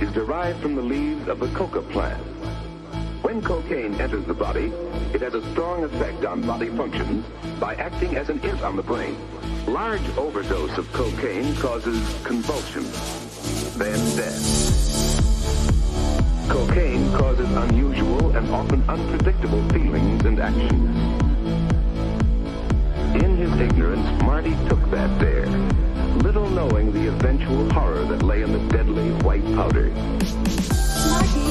is derived from the leaves of the coca plant. When cocaine enters the body, it has a strong effect on body functions by acting as an it on the brain. Large overdose of cocaine causes convulsions, then death. Cocaine causes unusual and often unpredictable feelings and actions. In his ignorance, Marty took that dare, little knowing the eventual horror that lay in the deadly white powder. Marty,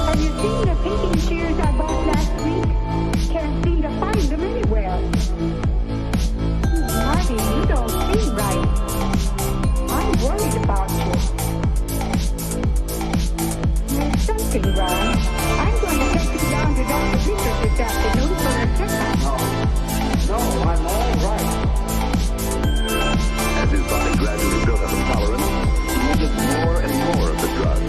have you seen the painting shears I bought last week? Can't seem to find them anywhere. Marty, you don't seem right. I'm worried about you. There's something wrong. I'm going to take you down to Dr. Victor this afternoon for a checkup. No, I'm all right. As his body gradually built up intolerance, he needed more and more of the drug.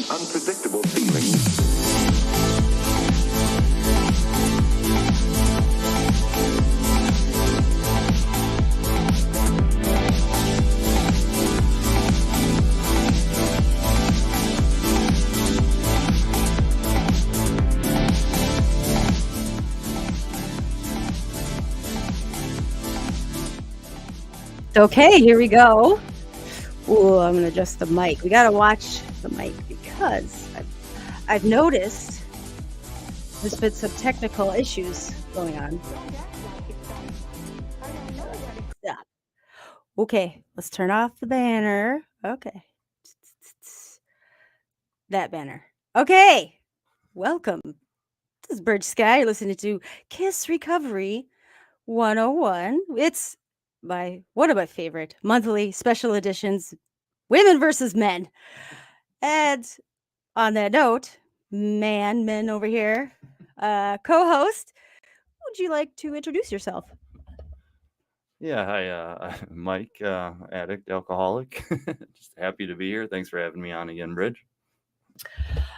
Unpredictable feelings. Okay, here we go. Ooh, I'm gonna adjust the mic. We gotta watch the mic because I've noticed there's been some technical issues going on. Stop. Okay, let's turn off the banner. Okay. That banner. Okay. Welcome. This is Bridge Sky. You're listening to K.I.S.S Recovery 101. It's one of my favorite monthly special editions, Women versus Men. And on that note, men over here, co-host, would you like to introduce yourself? Yeah, hi, Mike, addict, alcoholic. Just happy to be here. Thanks for having me on again, Bridge.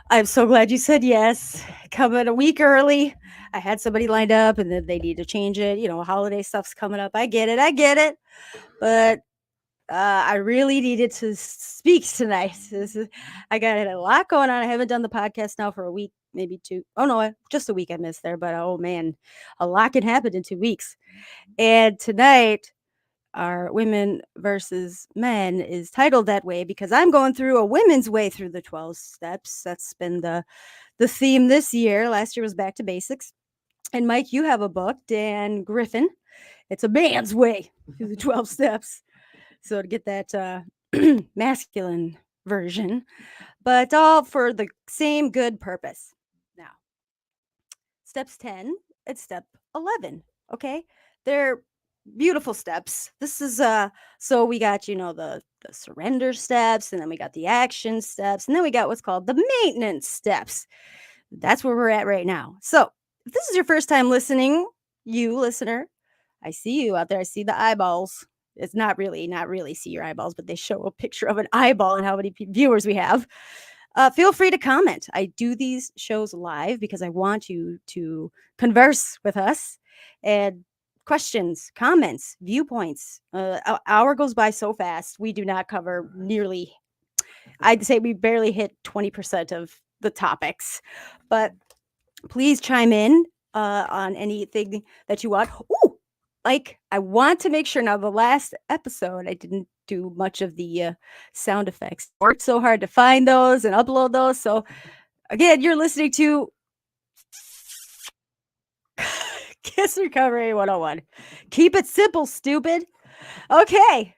I'm so glad you said yes. Coming a week early. I had somebody lined up and then they need to change it. You know, holiday stuff's coming up. I get it. But I really needed to speak tonight. I got a lot going on. I haven't done the podcast now for a week, maybe two. Oh, no, just a week I missed there. But, oh, man, a lot can happen in 2 weeks. And tonight, our Women versus Men is titled that way because I'm going through a women's way through the 12 steps. That's been the theme this year. Last year was Back to Basics. And, Mike, you have a book, Dan Griffin. It's a man's way through the 12 steps. So to get that masculine version, but all for the same good purpose. Now, steps 10 and step 11. Okay. They're beautiful steps. This is, so we got, the surrender steps, and then we got the action steps, and then we got what's called the maintenance steps. That's where we're at right now. So if this is your first time listening, you listener, I see you out there. I see the eyeballs. It's not really see your eyeballs, but they show a picture of an eyeball and how many viewers we have. Feel free to comment. I do these shows live because I want you to converse with us and questions, comments, viewpoints. An hour goes by so fast. We do not cover nearly, I'd say we barely hit 20% of the topics, but please chime in. on anything that you want. Ooh, like I want to make sure now. The last episode, I didn't do much of the sound effects. Worked so hard to find those and upload those. So again, you're listening to Kiss Recovery 101. Keep it simple, stupid. Okay.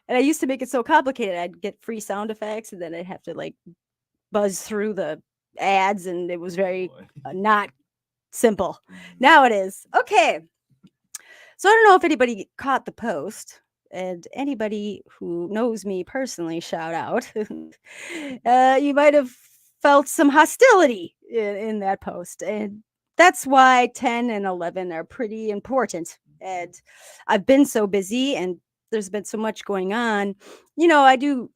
And I used to make it so complicated. I'd get free sound effects and then I'd have to like buzz through the ads, and it was very not simple. Now it is. Okay. So I don't know if anybody caught the post, and anybody who knows me personally, shout out. You might have felt some hostility in that post, and that's why 10 and 11 are pretty important. And I've been so busy, and there's been so much going on. I do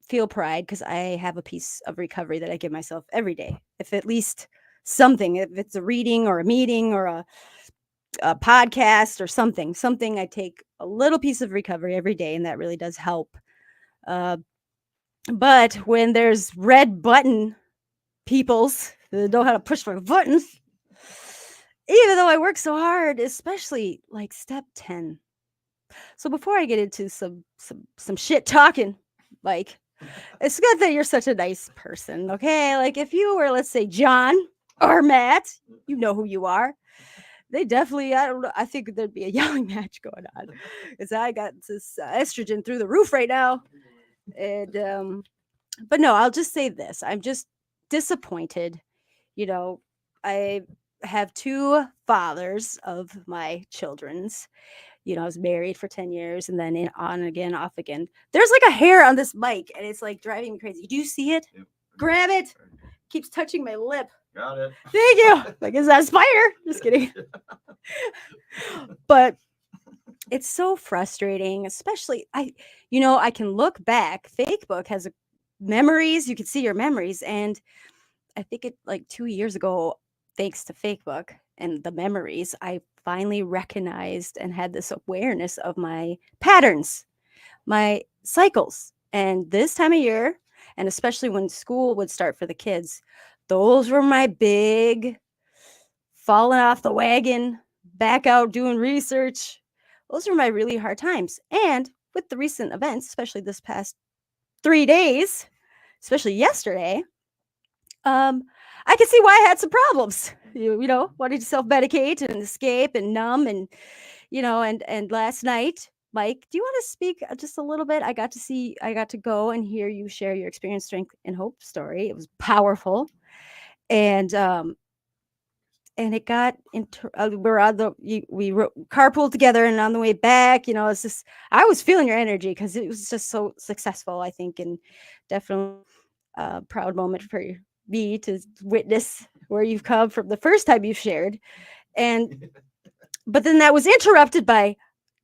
feel pride because I have a piece of recovery that I give myself every day. If at least something, if it's a reading or a meeting or a podcast or something, I take a little piece of recovery every day, and that really does help. But when there's red button peoples that know how to push my buttons, even though I work so hard, especially like step 10. So before I get into some shit talking, like, it's good that you're such a nice person, okay? Like if you were, let's say, John or Matt, you know who you are. They definitely, I don't know, I think there'd be a yelling match going on because I got this estrogen through the roof right now. And but no, I'll just say this. I'm just disappointed. I have two fathers of my children's. I was married for 10 years and then on again, off again. There's like a hair on this mic and it's like driving me crazy. Do you see it? Yep. Grab it. Keeps touching my lip. Got it. Thank you. Like, is that a spider? Just kidding. But it's so frustrating, especially I can look back. Facebook has memories. You can see your memories. And I think it like 2 years ago, thanks to Facebook and the memories, I finally recognized and had this awareness of my patterns, my cycles. And this time of year, and especially when school would start for the kids, those were my big falling off the wagon, back out doing research. Those were my really hard times. And with the recent events, especially this past 3 days, especially yesterday, I can see why I had some problems. Wanting to self-medicate and escape and numb and last night, Mike, do you want to speak just a little bit? I got to go and hear you share your experience, strength, and hope story. It was powerful. And it got into we're on we carpooled together, and on the way back, it's just I was feeling your energy because it was just so successful, I think, and definitely a proud moment for me to witness where you've come from the first time you shared. But then that was interrupted by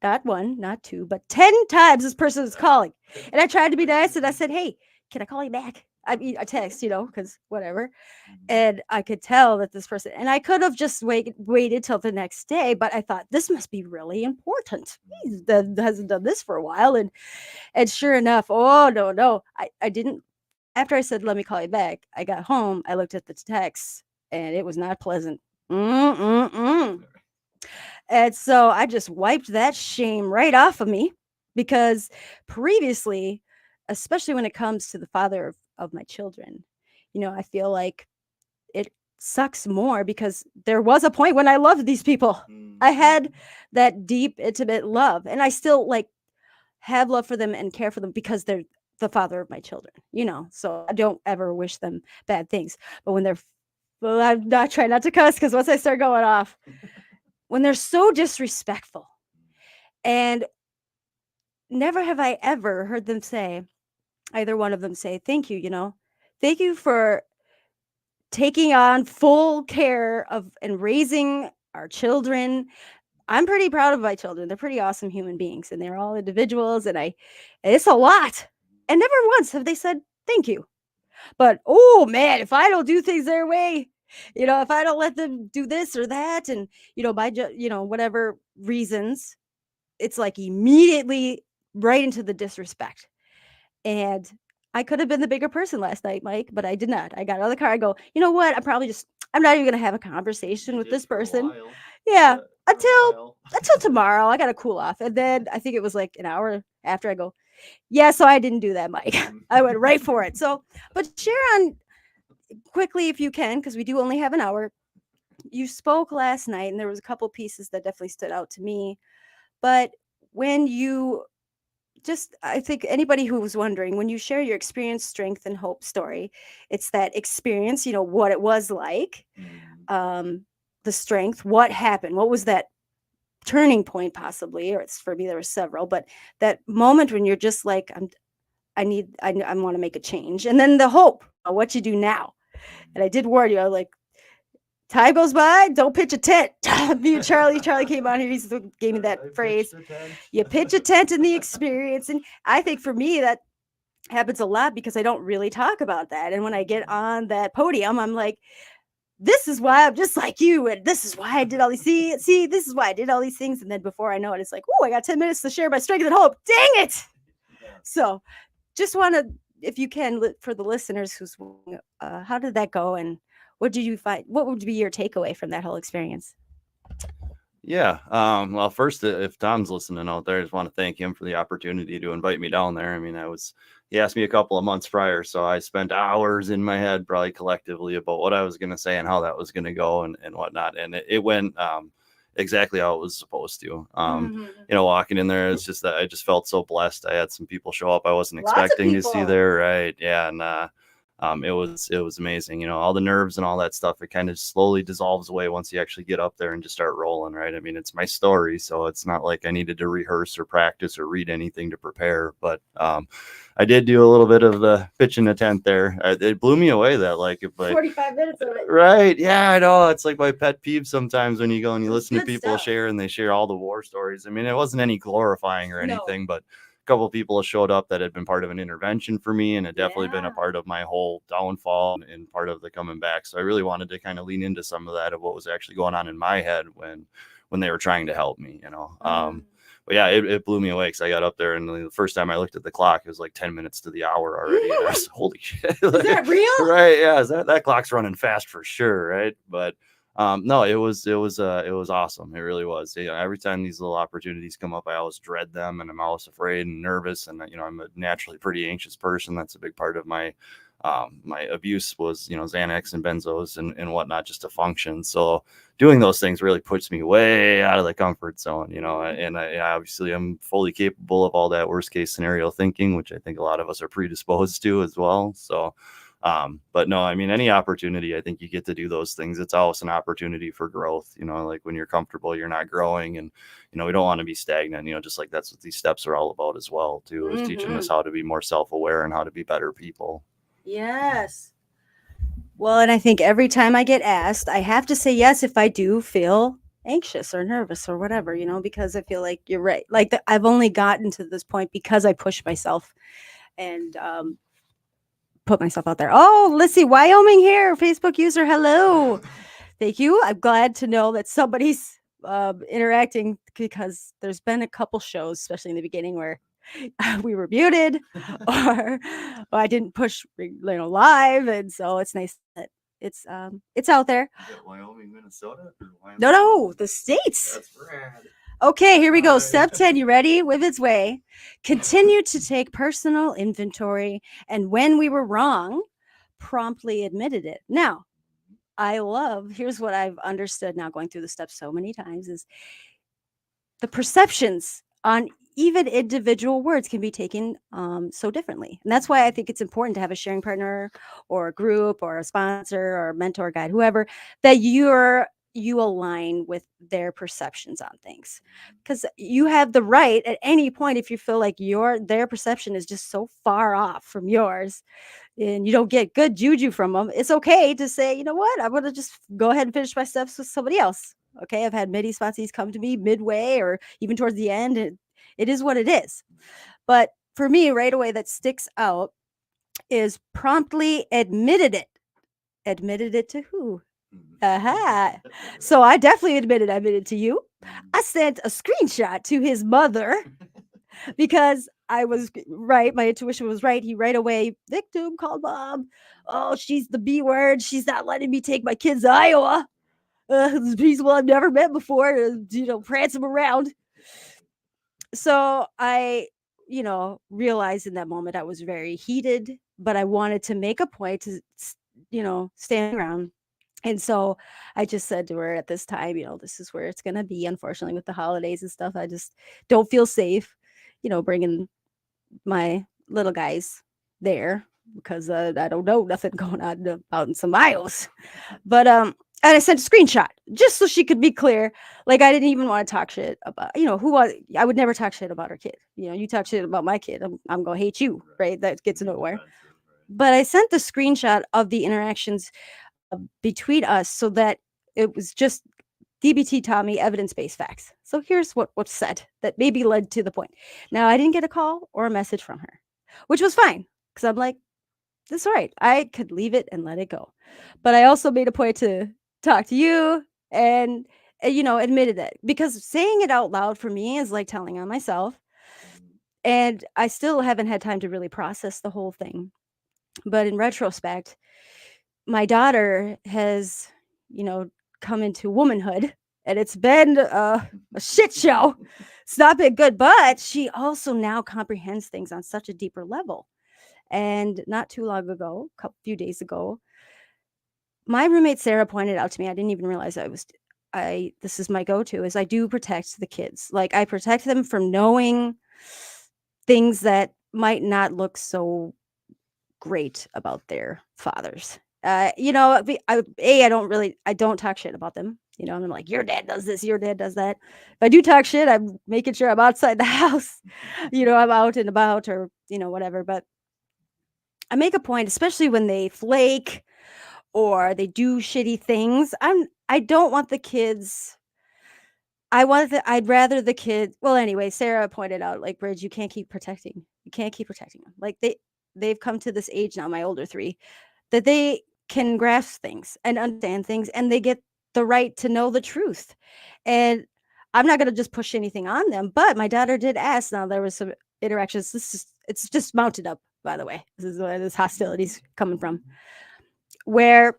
not one, not two, but 10 times this person was calling. And I tried to be nice and I said, "Hey, can I call you back?" I mean, I text, because whatever. And I could tell that this person, and I could have just waited till the next day, but I thought this must be really important. He hasn't done this for a while. And sure enough, oh, no, I didn't. After I said, "Let me call you back," I got home, I looked at the text, and it was not pleasant. And so I just wiped that shame right off of me, because previously, especially when it comes to the father of my children, I feel like it sucks more because there was a point when I loved these people. I had that deep, intimate love, and I still have love for them and care for them because they're the father of my children, so I don't ever wish them bad things. But when I'm not trying not to cuss because once I start going off, when they're so disrespectful, and never have I ever heard them say, either one of them say, "Thank you, thank you for taking on full care of and raising our children." I'm pretty proud of my children. They're pretty awesome human beings, and they're all individuals, and it's a lot. And never once have they said thank you. But oh man, if I don't do things their way, if I don't let them do this or that, and by whatever reasons, it's like immediately right into the disrespect. And I could have been the bigger person last night, Mike, but I did not. I got out of the car. I go, you know what? I'm not even going to have a conversation with this person. Yeah. Until tomorrow. I got to cool off. And then I think it was like an hour after I go, yeah, so I didn't do that, Mike. I went right for it. So, but share on quickly if you can, because we do only have an hour. You spoke last night, and there was a couple pieces that definitely stood out to me. But when you I think anybody who was wondering, when you share your experience, strength, and hope story, it's that experience, what it was like, the strength, what happened, what was that turning point possibly, or it's for me, there were several, but that moment when you're just like, I want to make a change. And then the hope, what you do now. And I did warn you, I was like, time goes by, don't pitch a tent. Me and Charlie came on here, he gave me that phrase. You pitch a tent in the experience. And I think for me, that happens a lot because I don't really talk about that. And when I get on that podium, I'm like, this is why I'm just like you. And this is why I did all these, see, this is why I did all these things. And then before I know it, it's like, oh, I got 10 minutes to share my strength and hope. Dang it. So just want to, if you can, for the listeners who's, how did that go? And what did you find? What would be your takeaway from that whole experience? Yeah. Well, first, if Tom's listening out there, I just want to thank him for the opportunity to invite me down there. I mean, he asked me a couple of months prior, so I spent hours in my head, probably collectively, about what I was going to say and how that was going to go and whatnot. And it went exactly how it was supposed to. Walking in there, it's just that I just felt so blessed. I had some people show up I wasn't expecting to see there. Right. Yeah. And it was amazing. All the nerves and all that stuff, it kind of slowly dissolves away once you actually get up there and just start rolling. Right. I mean, it's my story, so it's not like I needed to rehearse or practice or read anything to prepare. But I did do a little bit of the pitch in the tent there. It blew me away that 45 minutes of it. Right. Yeah, I know. It's like my pet peeve sometimes when you go and you listen to people share and they share all the war stories. I mean, it wasn't any glorifying or anything, but a couple of people have showed up that had been part of an intervention for me, and had definitely been a part of my whole downfall and part of the coming back. So I really wanted to kind of lean into some of that, of what was actually going on in my head when they were trying to help me, But yeah, it blew me away because I got up there, and the first time I looked at the clock, it was like 10 minutes to the hour already. And I was, holy shit. Is that real? Right. Yeah. That clock's running fast for sure. Right. But no, it was awesome. It really was. Every time these little opportunities come up, I always dread them, and I'm always afraid and nervous. And I'm a naturally pretty anxious person. That's a big part of my abuse was, Xanax and benzos and whatnot, just to function. So doing those things really puts me way out of the comfort zone, and I obviously I'm fully capable of all that worst case scenario thinking, which I think a lot of us are predisposed to as well. So but no, I mean, any opportunity, I think you get to do those things. It's always an opportunity for growth, like when you're comfortable, you're not growing, and, we don't want to be stagnant, just like that's what these steps are all about as well, too, is teaching us how to be more self-aware and how to be better people. Yes. Well, and I think every time I get asked, I have to say yes if I do feel anxious or nervous or whatever, because I feel like you're right. Like I've only gotten to this point because I pushed myself and put myself out there. Oh, let's see, Wyoming here, Facebook user, hello. Thank you. I'm glad to know that somebody's interacting, because there's been a couple shows, especially in the beginning, where we were muted or I didn't push live, and so it's nice that it's out there. Is that Wyoming, Minnesota? No, the States. That's rad. Okay, here we go. Step 10. You ready? With its way. Continue to take personal inventory, and when we were wrong, promptly admitted it. Now, here's what I've understood now, going through the steps so many times, is the perceptions on even individual words can be taken so differently. And that's why I think it's important to have a sharing partner or a group or a sponsor or a mentor, guide, whoever, that you align with their perceptions on things, because you have the right at any point, if you feel like their perception is just so far off from yours and you don't get good juju from them, it's okay to say, you know what, I'm going to just go ahead and finish my steps with somebody else. Okay. I've had many sponsees come to me midway or even towards the end. It is what it is. But for me, right away, that sticks out is promptly admitted it. Admitted it to who? Aha. So I definitely admitted to you. I sent a screenshot to his mother because I was right. My intuition was right. He right away, victim, called mom. Oh, she's the B word. She's not letting me take my kids to Iowa. These people I've never met before, prance them around. So I, realized in that moment I was very heated, but I wanted to make a point to, stand around. And so I just said to her at this time, this is where it's going to be, unfortunately, with the holidays and stuff. I just don't feel safe, bringing my little guys there because I don't know nothing going on out in some miles. But and I sent a screenshot just so she could be clear. Like I didn't even want to talk shit about, I would never talk shit about her kid. You talk shit about my kid, I'm gonna hate you, right? That gets nowhere. But I sent the screenshot of the interactions between us so that it was just DBT taught me evidence-based facts. So here's what's said that maybe led to the point. Now I didn't get a call or a message from her, which was fine because I'm like, that's all right. I could leave it and let it go. But I also made a point to talk to you and admitted it because saying it out loud for me is like telling on myself. And I still haven't had time to really process the whole thing. But in retrospect, my daughter has, come into womanhood and it's been a shit show. It's not been good, but she also now comprehends things on such a deeper level. And not too long ago, a few days ago, my roommate Sarah pointed out to me, I didn't even realize this is my go-to, is I do protect the kids. Like I protect them from knowing things that might not look so great about their fathers. I don't talk shit about them. I'm like, your dad does this, your dad does that. If I do talk shit, I'm making sure I'm outside the house. I'm out and about or, whatever. But I make a point, especially when they flake or they do shitty things. I don't want the kids. I'd rather the kids. Well, anyway, Sarah pointed out, like, Bridge, you can't keep protecting. You can't keep protecting them. Like they've come to this age now, my older three, that they can grasp things and understand things, and they get the right to know the truth. And I'm not going to just push anything on them. But my daughter did ask. Now there was some interactions. It's just mounted up. By the way, this is where this hostility's coming from. Where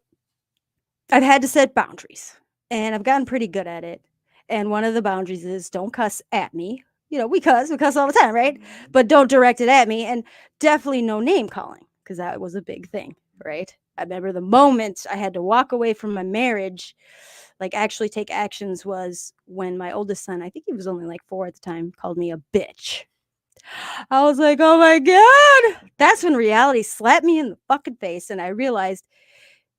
I've had to set boundaries, and I've gotten pretty good at it. And one of the boundaries is don't cuss at me. We cuss all the time, right? But don't direct it at me, and definitely no name calling because that was a big thing, right? I remember the moment I had to walk away from my marriage, like actually take actions, was when my oldest son, I think he was only like 4 at the time, called me a bitch. I was like, oh my God. That's when reality slapped me in the fucking face. And I realized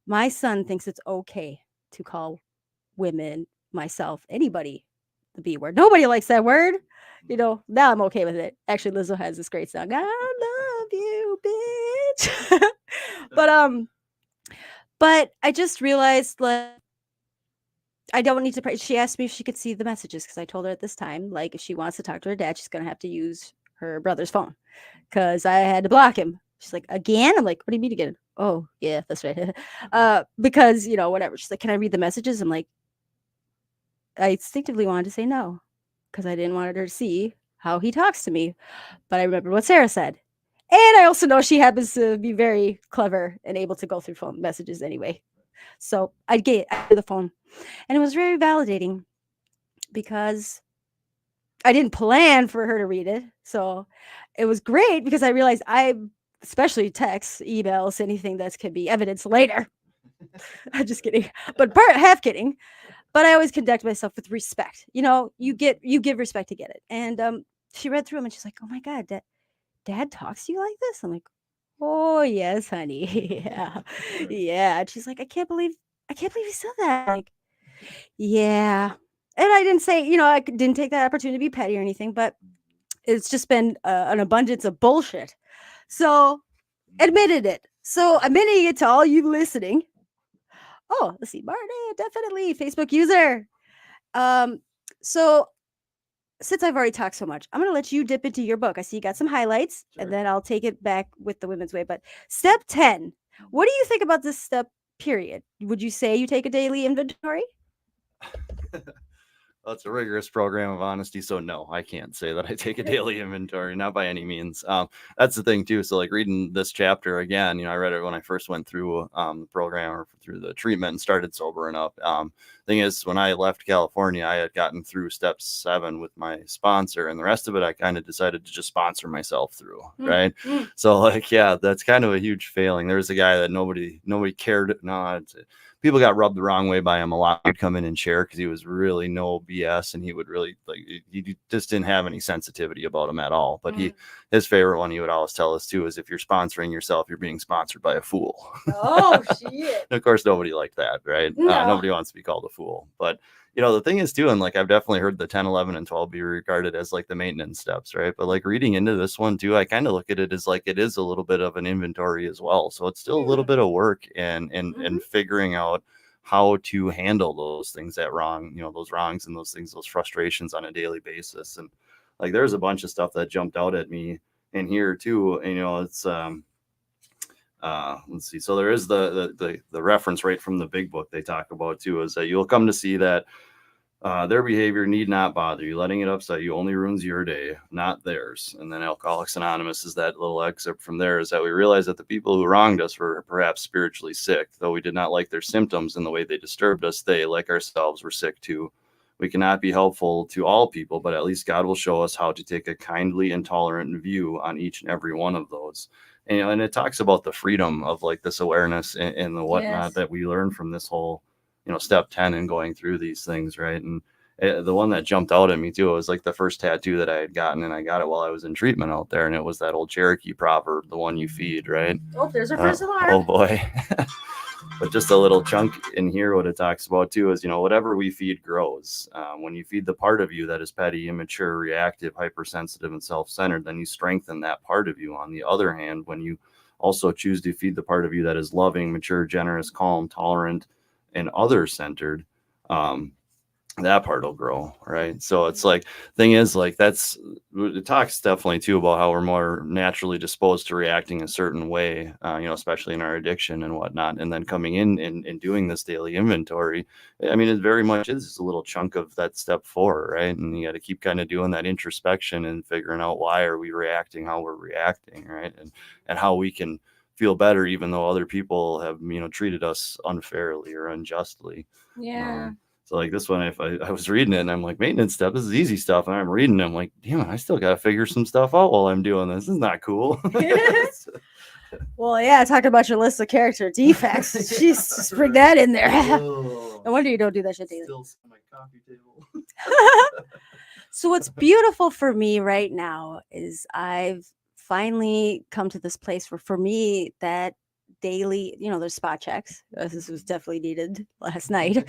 my son thinks it's okay to call women, myself, anybody, the B word. Nobody likes that word. Now I'm okay with it. Actually, Lizzo has this great song, I love you, bitch. But I just realized, like, I don't need to pray. She asked me if she could see the messages because I told her at this time, like, if she wants to talk to her dad, she's going to have to use her brother's phone because I had to block him. She's like, again? I'm like, what do you mean again? Oh, yeah, that's right. Because, whatever. She's like, can I read the messages? I'm like, I instinctively wanted to say no because I didn't want her to see how he talks to me. But I remember what Sarah said. And I also know she happens to be very clever and able to go through phone messages anyway. So I gave the phone. And it was very validating because I didn't plan for her to read it. So it was great because I realized especially texts, emails, anything that can be evidence later. I'm just kidding. But half kidding. But I always conduct myself with respect. You give respect to get it. And she read through them and she's like, oh my God, dad talks to you like this? I'm like, oh yes, honey. Yeah. Yeah. And she's like, I can't believe you said that. I'm like, yeah. And I didn't say, I didn't take that opportunity to be petty or anything, but it's just been an abundance of bullshit. So admitted it. So admitting it to all you listening. Oh, let's see. Marty, definitely Facebook user. So since I've already talked so much, I'm going to let you dip into your book. I see you got some highlights, and then I'll take it back with the Women's Way. But step 10, what do you think about this step period? Would you say you take a daily inventory? It's a rigorous program of honesty. So no, I can't say that I take a daily inventory, not by any means. That's the thing too. So like reading this chapter again, I read it when I first went through the program or through the treatment and started sobering up. Thing is, when I left California, I had gotten through step 7 with my sponsor, and the rest of it I kind of decided to just sponsor myself through. Right. So like, yeah, that's kind of a huge failing. There was a guy that nobody cared. No, people got rubbed the wrong way by him a lot. He'd come in and share because he was really no BS, and he would really he just didn't have any sensitivity about him at all. But his favorite one he would always tell us too is, if you're sponsoring yourself, you're being sponsored by a fool. Oh shit. Of course, nobody liked that, right? No. Nobody wants to be called a fool. But the thing is too, and like I've definitely heard the 10, 11, and 12 be regarded as like the maintenance steps, right? But like reading into this one too, I kind of look at it as like it is a little bit of an inventory as well. So it's still a little bit of work and figuring out how to handle those things that wrong, those wrongs and those things, those frustrations on a daily basis. And like there's a bunch of stuff that jumped out at me in here too. It's let's see. So there is the reference right from the big book they talk about too, is that you'll come to see that their behavior need not bother you. Letting it upset you only ruins your day, not theirs. And then Alcoholics Anonymous is that little excerpt from there, is that we realize that the people who wronged us were perhaps spiritually sick. Though we did not like their symptoms and the way they disturbed us, they, like ourselves, were sick too. We cannot be helpful to all people, but at least God will show us how to take a kindly and tolerant view on each and every one of those. And it talks about the freedom of like this awareness and the whatnot that we learn from this whole, step 10 and going through these things. Right. And the one that jumped out at me too, it was like the first tattoo that I had gotten, and I got it while I was in treatment out there. And it was that old Cherokee proverb, the one you feed, right? Oh, there's our first alarm. Oh boy. But just a little chunk in here, what it talks about too is, whatever we feed grows. When you feed the part of you that is petty, immature, reactive, hypersensitive, and self-centered, then you strengthen that part of you. On the other hand, when you also choose to feed the part of you that is loving, mature, generous, calm, tolerant, and other-centered, that part will grow, right? So it's like, thing is, like, it talks definitely too about how we're more naturally disposed to reacting a certain way, especially in our addiction and whatnot. And then coming in and doing this daily inventory, I mean, it very much is just a little chunk of that step 4, right? And you got to keep kind of doing that introspection and figuring out why are we reacting, how we're reacting, right? And how we can feel better, even though other people have, treated us unfairly or unjustly. Yeah. So like this one, if I was reading it and I'm like, maintenance step, this is easy stuff. And I'm reading it, I'm like, damn it, I still got to figure some stuff out while I'm doing this. This is not cool. Well, yeah, talking about your list of character defects. Jeez, just bring that in there. No wonder you don't do that shit daily. Still on my coffee table. So what's beautiful for me right now is I've finally come to this place where, for me, that daily, there's spot checks. This was definitely needed last night.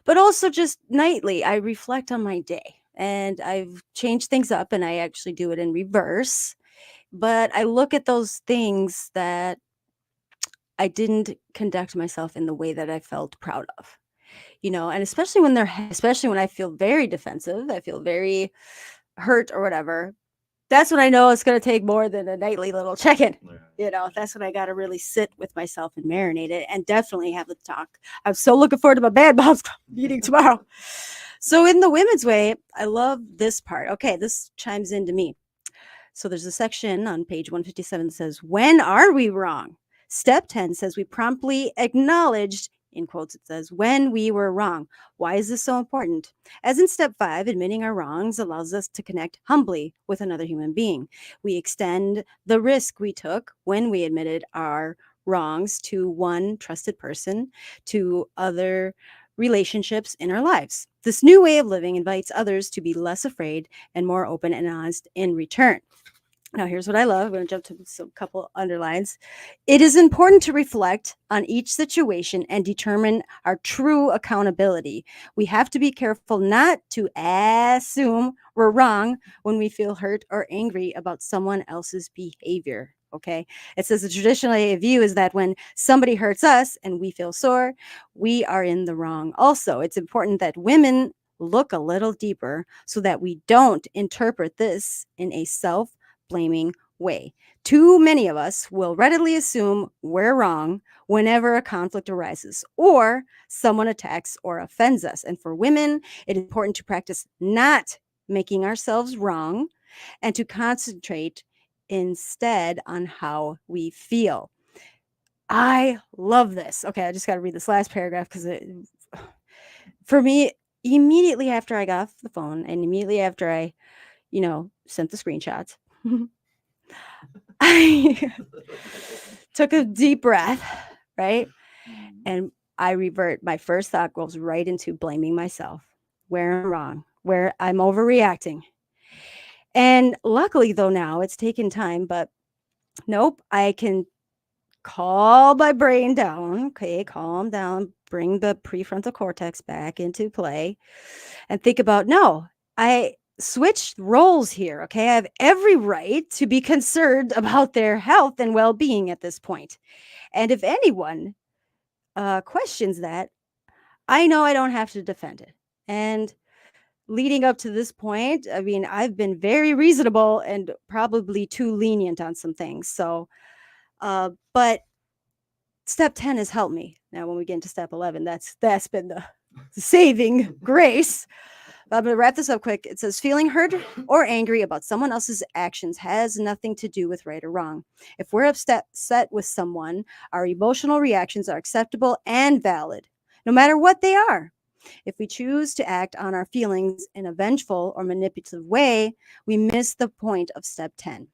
But also just nightly, I reflect on my day, and I've changed things up, and I actually do it in reverse. But I look at those things that I didn't conduct myself in the way that I felt proud of, and especially when I feel very defensive, I feel very hurt or whatever. That's when I know it's going to take more than a nightly little check-in. That's when I got to really sit with myself and marinate it, and definitely have the talk. I'm so looking forward to my bad moms meeting tomorrow. So in the women's way, I love this part. Okay, this chimes into me. So there's a section on page 157 that says, when are we wrong? Step 10 says we promptly acknowledged, in quotes, it says, when we were wrong. Why is this so important? As in step 5, admitting our wrongs allows us to connect humbly with another human being. We extend the risk we took when we admitted our wrongs to one trusted person, to other relationships in our lives. This new way of living invites others to be less afraid and more open and honest in return. Now, here's what I love. I'm going to jump to some couple underlines. It is important to reflect on each situation and determine our true accountability. We have to be careful not to assume we're wrong when we feel hurt or angry about someone else's behavior. Okay. It says the traditional AA view is that when somebody hurts us and we feel sore, we are in the wrong. Also, it's important that women look a little deeper so that we don't interpret this in a self-blaming way. Too many of us will readily assume we're wrong whenever a conflict arises or someone attacks or offends us. And for women, it is important to practice not making ourselves wrong and to concentrate instead on how we feel. I love this. Okay, I just got to read this last paragraph because for me, immediately after I got off the phone and immediately after I, sent the screenshots, I took a deep breath, right? And I revert. My first thought goes right into blaming myself, where I'm wrong, where I'm overreacting. And luckily, though, now it's taken time, but nope, I can calm my brain down. Okay, calm down, bring the prefrontal cortex back into play and think about no, I switched roles here. Okay, I have every right to be concerned about their health and well being at this point. And if anyone questions that, I know I don't have to defend it. And leading up to this point, I mean, I've been very reasonable and probably too lenient on some things. So, but step 10 has helped me. Now, when we get into step 11, that's been the saving grace. I'm going to wrap this up quick. It says feeling hurt or angry about someone else's actions has nothing to do with right or wrong. If we're upset with someone, our emotional reactions are acceptable and valid, no matter what they are. If we choose to act on our feelings in a vengeful or manipulative way, we miss the point of step 10.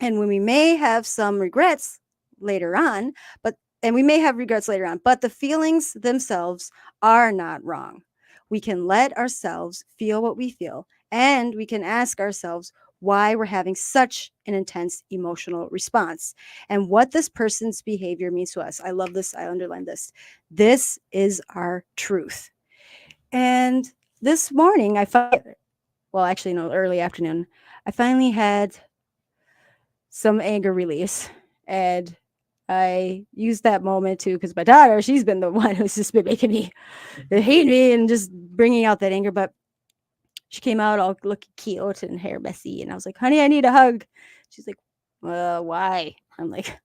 And when we may have some regrets later on, but the feelings themselves are not wrong. We can let ourselves feel what we feel, and we can ask ourselves why we're having such an intense emotional response and what this person's behavior means to us. I love this. I underlined this. This is our truth. And this morning, early afternoon, I finally had some anger release. And I used that moment too, because my daughter, she's been the one who's just been making me hate me and just bringing out that anger. But she came out all looking cute and hair messy. And I was like, honey, I need a hug. She's like, why? I'm like,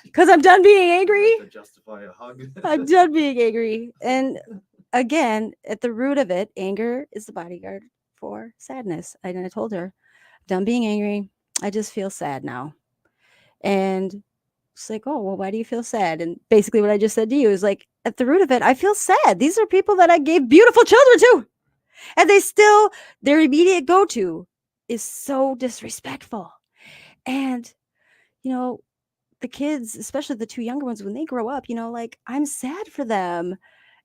because I'm done being angry. To justify a hug. I'm done being angry. And again, at the root of it, anger is the bodyguard for sadness. And I told her, done being angry. I just feel sad now. And it's like, oh, well, why do you feel sad? And basically what I just said to you is like, at the root of it, I feel sad. These are people that I gave beautiful children to. And their immediate go-to is so disrespectful. And, the kids, especially the two younger ones, when they grow up, I'm sad for them.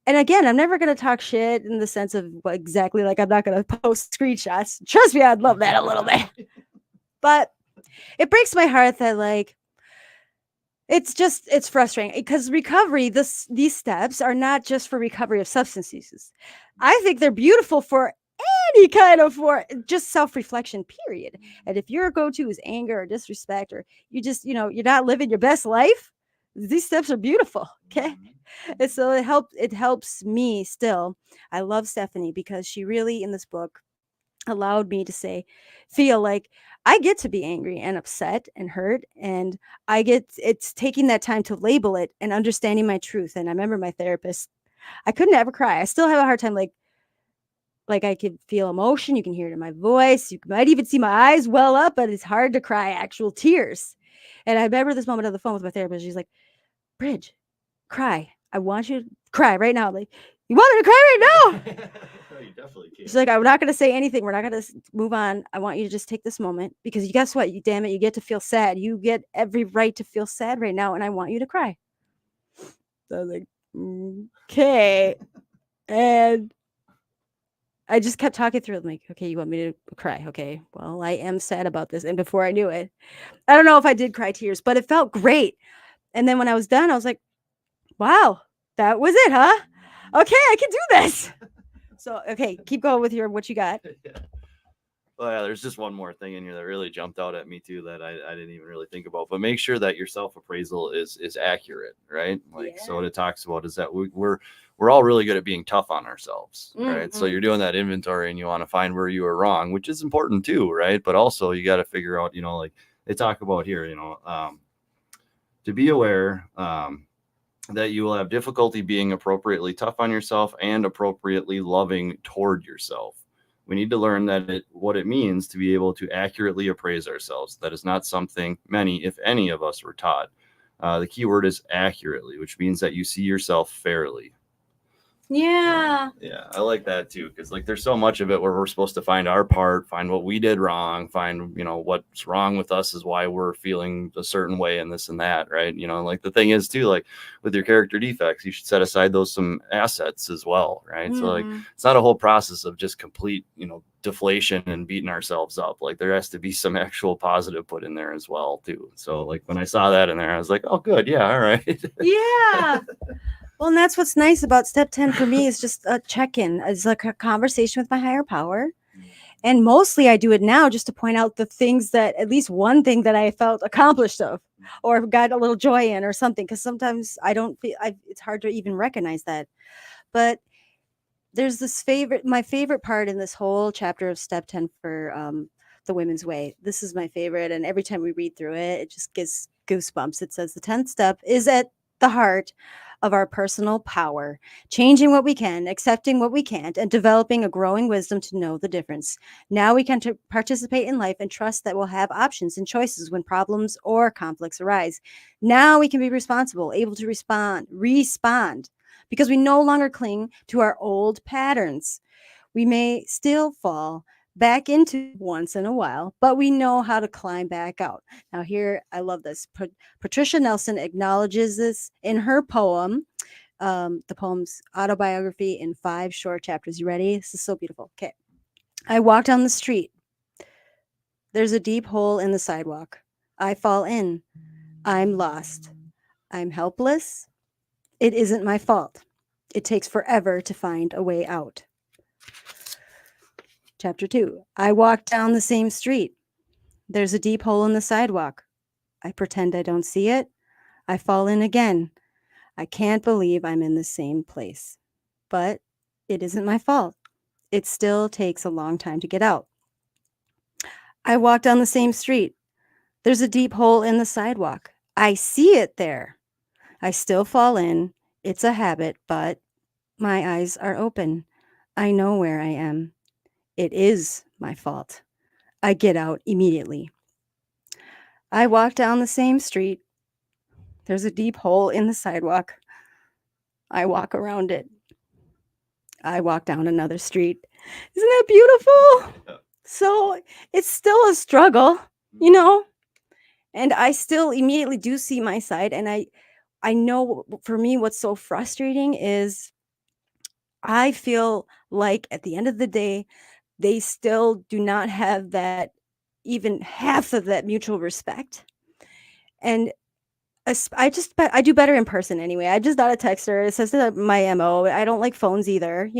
And again, I'm never going to talk shit in the sense of exactly like I'm not going to post screenshots. Trust me, I'd love that a little bit. But it breaks my heart that it's frustrating because recovery, these steps are not just for recovery of substance uses. I think they're beautiful for any kind of for just self-reflection, period. And if your go-to is anger or disrespect, or you just, you're not living your best life, these steps are beautiful. Okay. And so it helps me still. I love Stephanie because she really in this book allowed me to feel like I get to be angry and upset and hurt. And it's taking that time to label it and understanding my truth. And I remember my therapist, I couldn't ever cry. I still have a hard time. Like I could feel emotion. You can hear it in my voice. You might even see my eyes well up, but it's hard to cry actual tears. And I remember this moment on the phone with my therapist. She's like, Bridge, cry. I want you to cry right now. I'm like, you want me to cry right now? No, you definitely can't. She's like, I'm not going to say anything. We're not going to move on. I want you to just take this moment because guess what? You get to feel sad. You get every right to feel sad right now. And I want you to cry. So I was like, okay. And I just kept talking through it. I'm like, okay, you want me to cry? Okay, well, I am sad about this. And before I knew it, I don't know if I did cry tears, but it felt great. And then when I was done, I was like, wow, that was it, huh? Okay, I can do this. So, okay, keep going with what you got. Yeah. Well, yeah, there's just one more thing in here that really jumped out at me too that I didn't even really think about. But make sure that your self-appraisal is accurate, right? So what it talks about is that we're all really good at being tough on ourselves, right? So you're doing that inventory and you want to find where you are wrong, which is important too, right? But also you got to figure out, they talk about here, to be aware that you will have difficulty being appropriately tough on yourself and appropriately loving toward yourself. We need to learn what it means to be able to accurately appraise ourselves. That is not something many, if any of us were taught. The key word is accurately, which means that you see yourself fairly. Yeah. Yeah, I like that too, because like there's so much of it where we're supposed to find our part, find what we did wrong, find what's wrong with us is why we're feeling a certain way and this and that, right? Like the thing is too, like with your character defects, you should set aside those some assets as well, right? So like it's not a whole process of just complete deflation and beating ourselves up. Like there has to be some actual positive put in there as well too. So like when I saw that in there, I was like, oh good, yeah, all right. Yeah. Well, and that's what's nice about step 10 for me is just a check-in. It's like a conversation with my higher power. And mostly I do it now just to point out the things that, at least one thing that I felt accomplished of or got a little joy in or something. Because sometimes I don't feel, it's hard to even recognize that. But there's my favorite part in this whole chapter of step 10 for the Women's Way. This is my favorite. And every time we read through it, it just gives goosebumps. It says the 10th step is at the heart of our personal power, changing what we can, accepting what we can't, and developing a growing wisdom to know the difference. Now we can participate in life and trust that we'll have options and choices when problems or conflicts arise. Now we can be responsible, able to respond, because we no longer cling to our old patterns. We may still fall back into once in a while, but we know how to climb back out. Now here, I love this. Patricia Nelson acknowledges this in her poem, the poem's autobiography in 5 short chapters. You ready? This is so beautiful. Okay. I walk down the street. There's a deep hole in the sidewalk. I fall in. I'm lost. I'm helpless. It isn't my fault. It takes forever to find a way out. Chapter 2. I walk down the same street. There's a deep hole in the sidewalk. I pretend I don't see it. I fall in again. I can't believe I'm in the same place. But it isn't my fault. It still takes a long time to get out. I walk down the same street. There's a deep hole in the sidewalk. I see it there. I still fall in. It's a habit, but my eyes are open. I know where I am. It is my fault. I get out immediately. I walk down the same street. There's a deep hole in the sidewalk. I walk around it. I walk down another street. Isn't that beautiful? Yeah. So it's still a struggle, and I still immediately do see my side. And I know for me, what's so frustrating is I feel like at the end of the day, they still do not have that, even half of that mutual respect. And I do better in person anyway. I just not a texter. It says that my MO. I don't like phones either,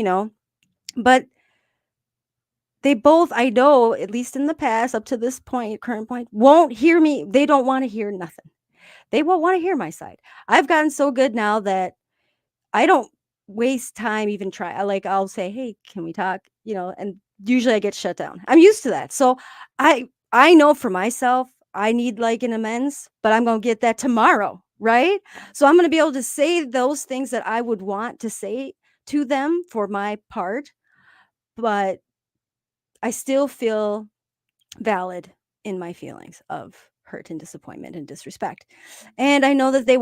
but they both, I know, at least in the past, up to this point, current point, won't hear me. They don't want to hear nothing. They won't want to hear my side. I've gotten so good now that I don't waste time even try. I'll say, hey, can we talk? And usually I get shut down. I'm used to that. So I know for myself, I need like an amends, but I'm going to get that tomorrow. Right. So I'm going to be able to say those things that I would want to say to them for my part, but I still feel valid in my feelings of hurt and disappointment and disrespect. And I know that they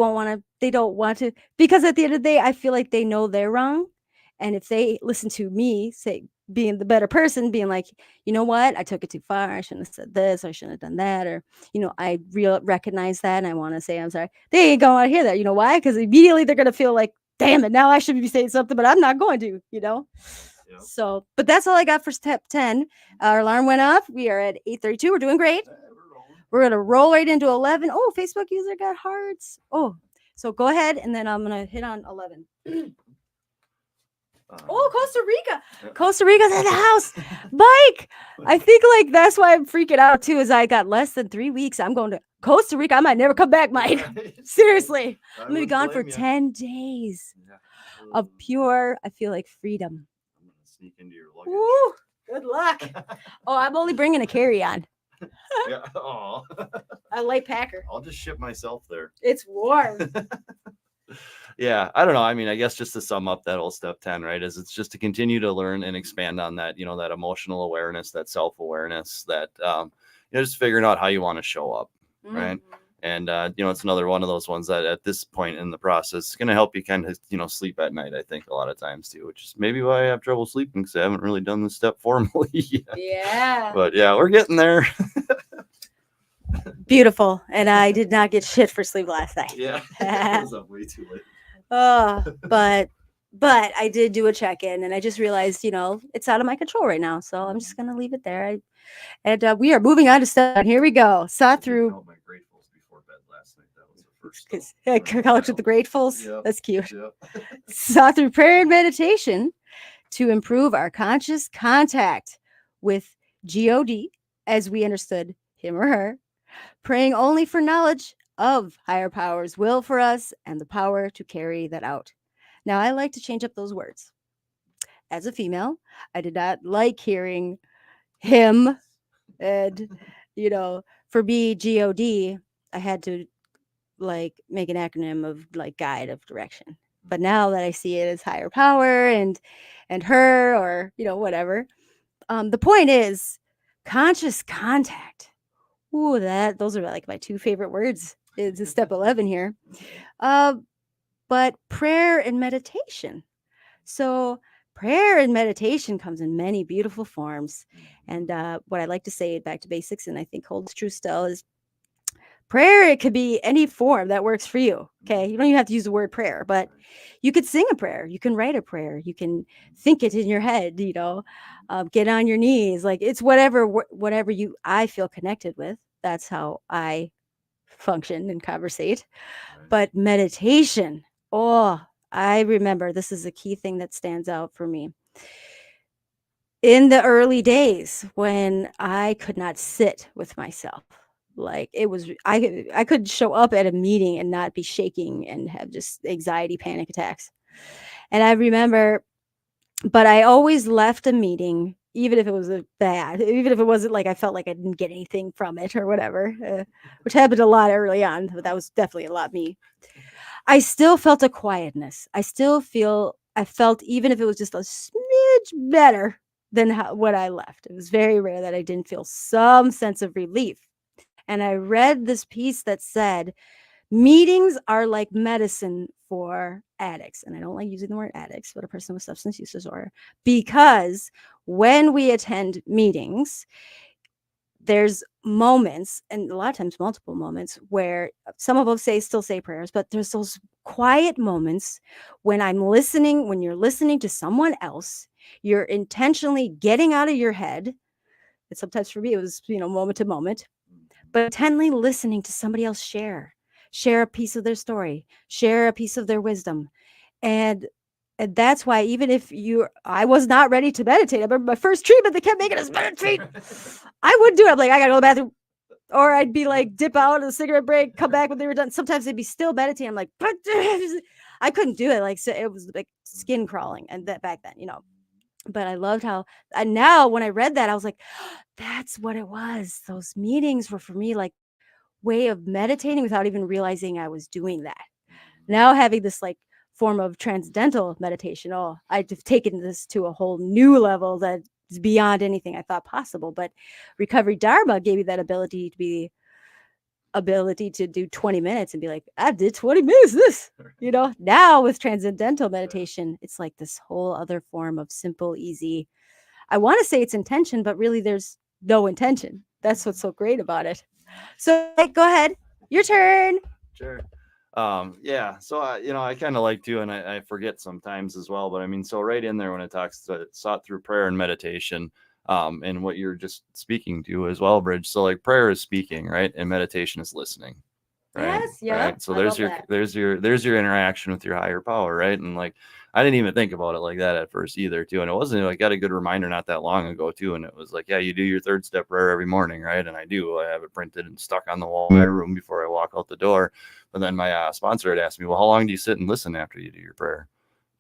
don't want to, because at the end of the day, I feel like they know they're wrong. And if they listen to me say, being the better person, being like, you know what, I took it too far. I shouldn't have said this. I shouldn't have done that. Or, I recognize that. And I want to say, I'm sorry. They ain't going to hear that. You know why? Because immediately they're going to feel like, damn it, now I should be saying something, but I'm not going to, Yeah. So, but that's all I got for step 10. Our alarm went off. We are at 8:32. We're doing great. We're going to roll right into 11. Oh, Facebook user got hearts. Oh, so go ahead. And then I'm going to hit on 11. Oh, Costa Rica. Yeah. Costa Rica's in the house. Mike, I think like that's why I'm freaking out too, is I got less than 3 weeks. I'm going to Costa Rica. I might never come back, Mike. Seriously. I'm going to be gone for 10 days of pure, I feel like, freedom. I'm going to sneak into your luggage. Woo, good luck. Oh, I'm only bringing a carry-on. Yeah. Oh. A light packer. I'll just ship myself there. It's warm. Yeah, I don't know. I mean, I guess just to sum up that whole step 10, right, is it's just to continue to learn and expand on that, that emotional awareness, that self-awareness, that, just figuring out how you want to show up, right? And, it's another one of those ones that at this point in the process is going to help you kind of, sleep at night, I think, a lot of times too, which is maybe why I have trouble sleeping because I haven't really done this step formally yet. Yeah. But yeah, we're getting there. Beautiful. And I did not get shit for sleep last night. Yeah. I was up way too late. But I did do a check-in and I just realized, it's out of my control right now. So I'm just going to leave it there. We are moving on to step. Here we go. Saw through. My Gratefuls before bed last night. That was the first. College with the Gratefuls. Yep. That's cute. Yep. Saw through prayer and meditation to improve our conscious contact with God as we understood him or her, praying only for knowledge of higher powers' will for us and the power to carry that out. Now, I like to change up those words. As a female, I did not like hearing him, and for me, God, I had to make an acronym of guide of direction. But now that I see it as higher power and her, or whatever, the point is conscious contact. Ooh, those are my two favorite words. It's step 11 here. But prayer and meditation. So prayer and meditation comes in many beautiful forms. And what I like to say back to basics, and I think holds true still, is prayer, it could be any form that works for you. Okay. You don't even have to use the word prayer, but you could sing a prayer. You can write a prayer. You can think it in your head, get on your knees. It's whatever I feel connected with. That's how I function and conversate. Right. But meditation, I remember this is a key thing that stands out for me. In the early days when I could not sit with myself, it was, I could show up at a meeting and not be shaking and have just anxiety, panic attacks. And I remember, but I always left a meeting, even if it was even if it wasn't I felt like I didn't get anything from it or whatever, which happened a lot early on, but that was definitely a lot me. I still felt a quietness. I felt, even if it was just a smidge better than what I left. It was very rare that I didn't feel some sense of relief. And I read this piece that said, meetings are like medicine for addicts. And I don't like using the word addicts, but a person with substance use disorder, because when we attend meetings, there's moments, and a lot of times multiple moments, where some of us still say prayers, but there's those quiet moments when you're listening to someone else, you're intentionally getting out of your head. And sometimes for me, it was, moment to moment, but intently listening to somebody else share a piece of their story, share a piece of their wisdom. And that's why, even if I was not ready to meditate. I remember my first treatment, they kept making us meditate. I wouldn't do it. I'm like, I gotta go to the bathroom. Or I'd be dip out of the cigarette break, come back when they were done. Sometimes they'd be still meditating. I'm like, I couldn't do it. So it was like skin crawling. And that back then, but I loved how, and now when I read that, I was like, that's what it was. Those meetings were for me way of meditating without even realizing I was doing that. Now having this form of transcendental meditation, I've taken this to a whole new level that is beyond anything I thought possible. But Recovery Dharma gave me that ability to do 20 minutes and be like, I did 20 minutes this, now with transcendental meditation, it's this whole other form of simple, easy. I want to say it's intention, but really there's no intention. That's what's so great about it. So go ahead, your turn. Sure. Yeah. So, I kind of like to, and I forget sometimes as well, but I mean, so right in there when it talks sought through prayer and meditation, and what you're just speaking to as well, Bridge. So prayer is speaking, right? And meditation is listening. Right. Yes. Yeah. Right? So there's your interaction with your higher power. Right. And I didn't even think about it like that at first either too. And it wasn't, I got a good reminder not that long ago too. And it was yeah, you do your third step prayer every morning. Right. And I have it printed and stuck on the wall in my room before I walk out the door. But then my sponsor had asked me, well, how long do you sit and listen after you do your prayer?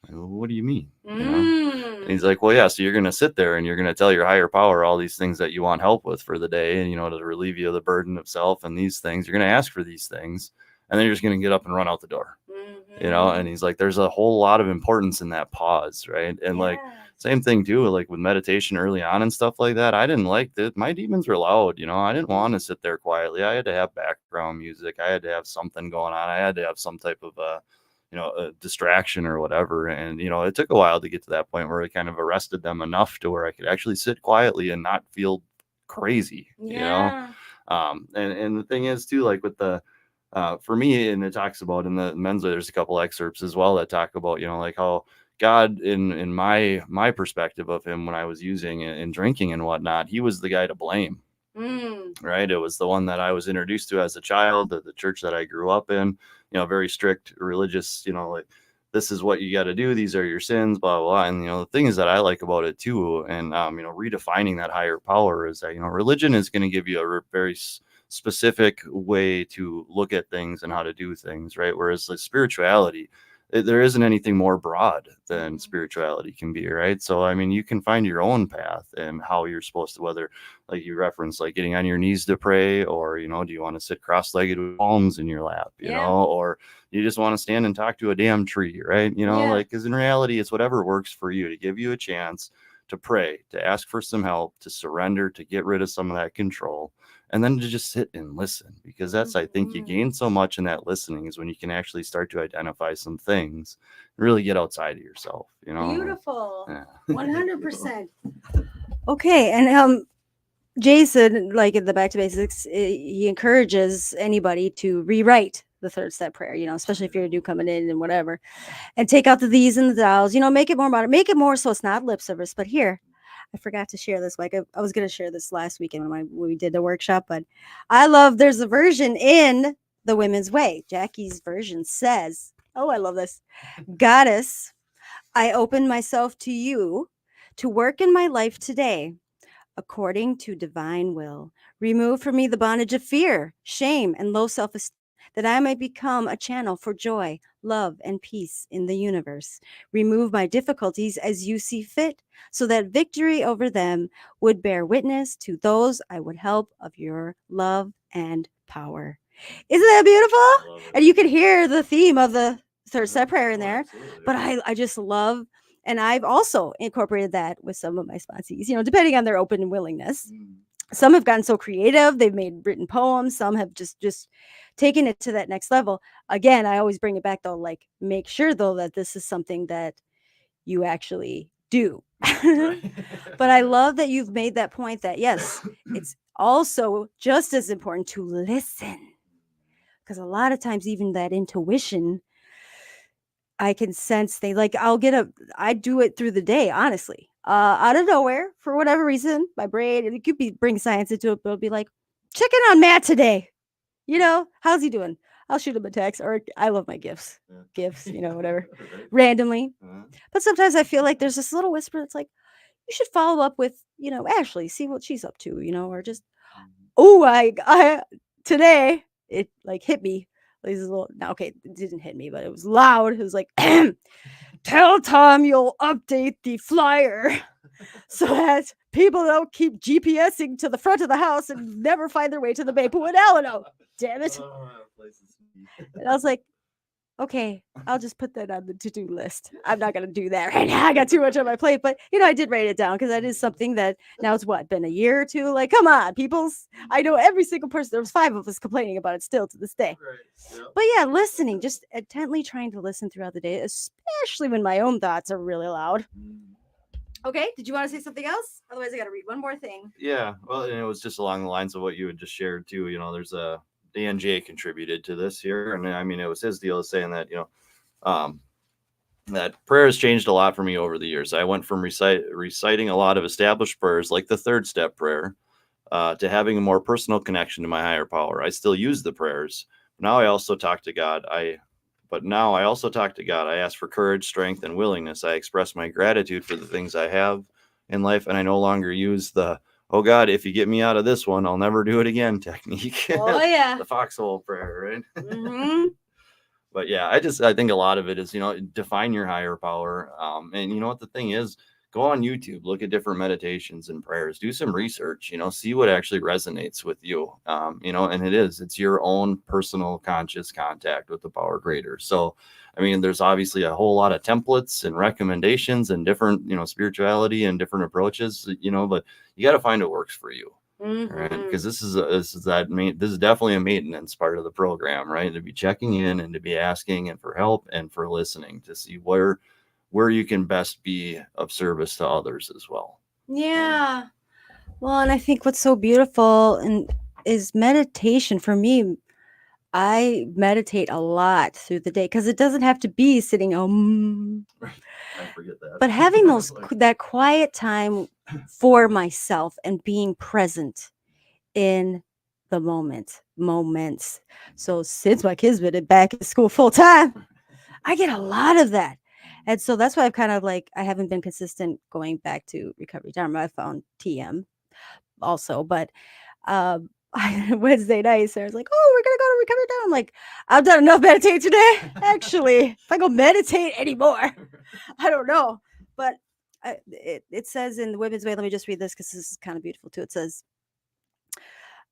I go, what do you mean? You know? And he's like, well, yeah, so you're going to sit there and you're going to tell your higher power all these things that you want help with for the day. And, you know, to relieve you of the burden of self and these things, you're going to ask for these things. And then you're just going to get up and run out the door, you know? And he's like, there's a whole lot of importance in that pause. Right. And like, same thing too, like with meditation early on and stuff like that. I didn't like that. My demons were loud, you know, I didn't want to sit there quietly. I had to have background music. I had to have something going on. I had to have some type of, you know, a distraction or whatever. And, you know, it took a while to get to that point where I kind of arrested them enough to where I could actually sit quietly and not feel crazy, you know? And the thing is too, like with the, for me, and it talks about in the men's, there's a couple excerpts as well that talk about, you know, like how God in my perspective of him when I was using and drinking and whatnot, he was the guy to blame. Right. It was the one that I was introduced to as a child, the church that I grew up in, you know, very strict religious, you know, like this is what you got to do. These are your sins, blah, blah, blah. And, you know, the thing is that I like about it too. And, you know, redefining that higher power is that, you know, religion is going to give you a very specific way to look at things and how to do things. Right. Whereas like spirituality, there isn't anything more broad than spirituality can be, right? So, I mean, you can find your own path and how you're supposed to, whether like you reference, like getting on your knees to pray, or, you know, do you want to sit cross-legged with palms in your lap, you know, or you just want to stand and talk to a damn tree, right? You know, like, because in reality, it's whatever works for you to give you a chance to pray, to ask for some help, to surrender, to get rid of some of that control. And then to just sit and listen, because that's, I think you gain so much in that listening is when you can actually start to identify some things, really get outside of yourself, you know? Beautiful. 100%. Okay. And Jason, like in the Back to Basics, he encourages anybody to rewrite the third step prayer, you know, especially if you're new coming in and whatever, and take out the these and the thous, you know, make it more modern, make it more so it's not lip service. But here, I forgot to share this. Like I was going to share this last weekend when we did the workshop, but I love, there's a version in the Women's Way. Jackie's version says, oh, I love this. Goddess, I open myself to you to work in my life today, according to divine will. Remove from me the bondage of fear, shame, and low self-esteem, that I might become a channel for joy, love, and peace in the universe. Remove my difficulties as you see fit, so that victory over them would bear witness to those I would help of your love and power. Isn't that beautiful? And you can hear the theme of the third step prayer in there. But I just love, and I've also incorporated that with some of my sponsees, you know, depending on their open willingness. Some have gotten so creative, they've made written poems. Some have just taken it to that next level. Again, I always bring it back though, like make sure though that this is something that you actually do. But I love that you've made that point that yes, it's also just as important to listen. Because a lot of times even that intuition, I can sense they like, I do it through the day, honestly. Out of nowhere, for whatever reason, my brain, and it could be bring science into it, but it'll be like, check in on Matt today. You know, how's he doing? I'll shoot him a text, or I love my gifts, you know, whatever, randomly. But sometimes I feel like there's this little whisper that's like, you should follow up with, you know, Ashley, see what she's up to, you know, or just, oh, I today it like hit me. This is a little, no, okay, it didn't hit me, but it was loud. It was like, tell Tom you'll update the flyer so that people don't keep GPSing to the front of the house and never find their way to the Maplewood Alamo. Damn it. And I was like, okay, I'll just put that on the to-do list. I'm not going to do that right now. I got too much on my plate. But, you know, I did write it down because that is something that now it's been a year or two. Like, come on, peoples. I know every single person. There was 5 of us complaining about it still to this day. Right. Yep. But yeah, listening, just intently trying to listen throughout the day, especially when my own thoughts are really loud. Okay, did you want to say something else? Otherwise, I got to read one more thing. Yeah, well, and it was just along the lines of what you had just shared too. You know, there's a Dan J contributed to this here, and I mean, it was his deal saying that, you know, that prayer has changed a lot for me over the years. I went from reciting a lot of established prayers, like the third step prayer, to having a more personal connection to my higher power. I still use the prayers. Now I also talk to God. I ask for courage, strength, and willingness. I express my gratitude for the things I have in life, and I no longer use the, oh God, if you get me out of this one, I'll never do it again technique. Oh, yeah. The foxhole prayer, right? Mm-hmm. But yeah, I think a lot of it is, define your higher power. And you know what the thing is, go on YouTube, look at different meditations and prayers, do some research, see what actually resonates with you. And it's your own personal conscious contact with the power creator. So, I mean, there's obviously a whole lot of templates and recommendations and different, spirituality and different approaches, but you got to find what works for you. Right, because this is definitely a maintenance part of the program, right? To be checking in and to be asking and for help and for listening to see where you can best be of service to others as well. Yeah. Well, and I think what's so beautiful is meditation. For me, I meditate a lot through the day because it doesn't have to be sitting I forget that. but having that quiet time for myself and being present in the moments. So since my kids been back in school full time, I get a lot of that. And so that's why I've kind of like, I haven't been consistent going back to Recovery Dharma. I found TM also, but Wednesday night, Sarah's like, oh, we're going to go to Recovery Dharma. I'm like, I've done enough meditating today. Actually, if I go meditate anymore, I don't know. But it says in the Women's Way, let me just read this because this is kind of beautiful too. It says,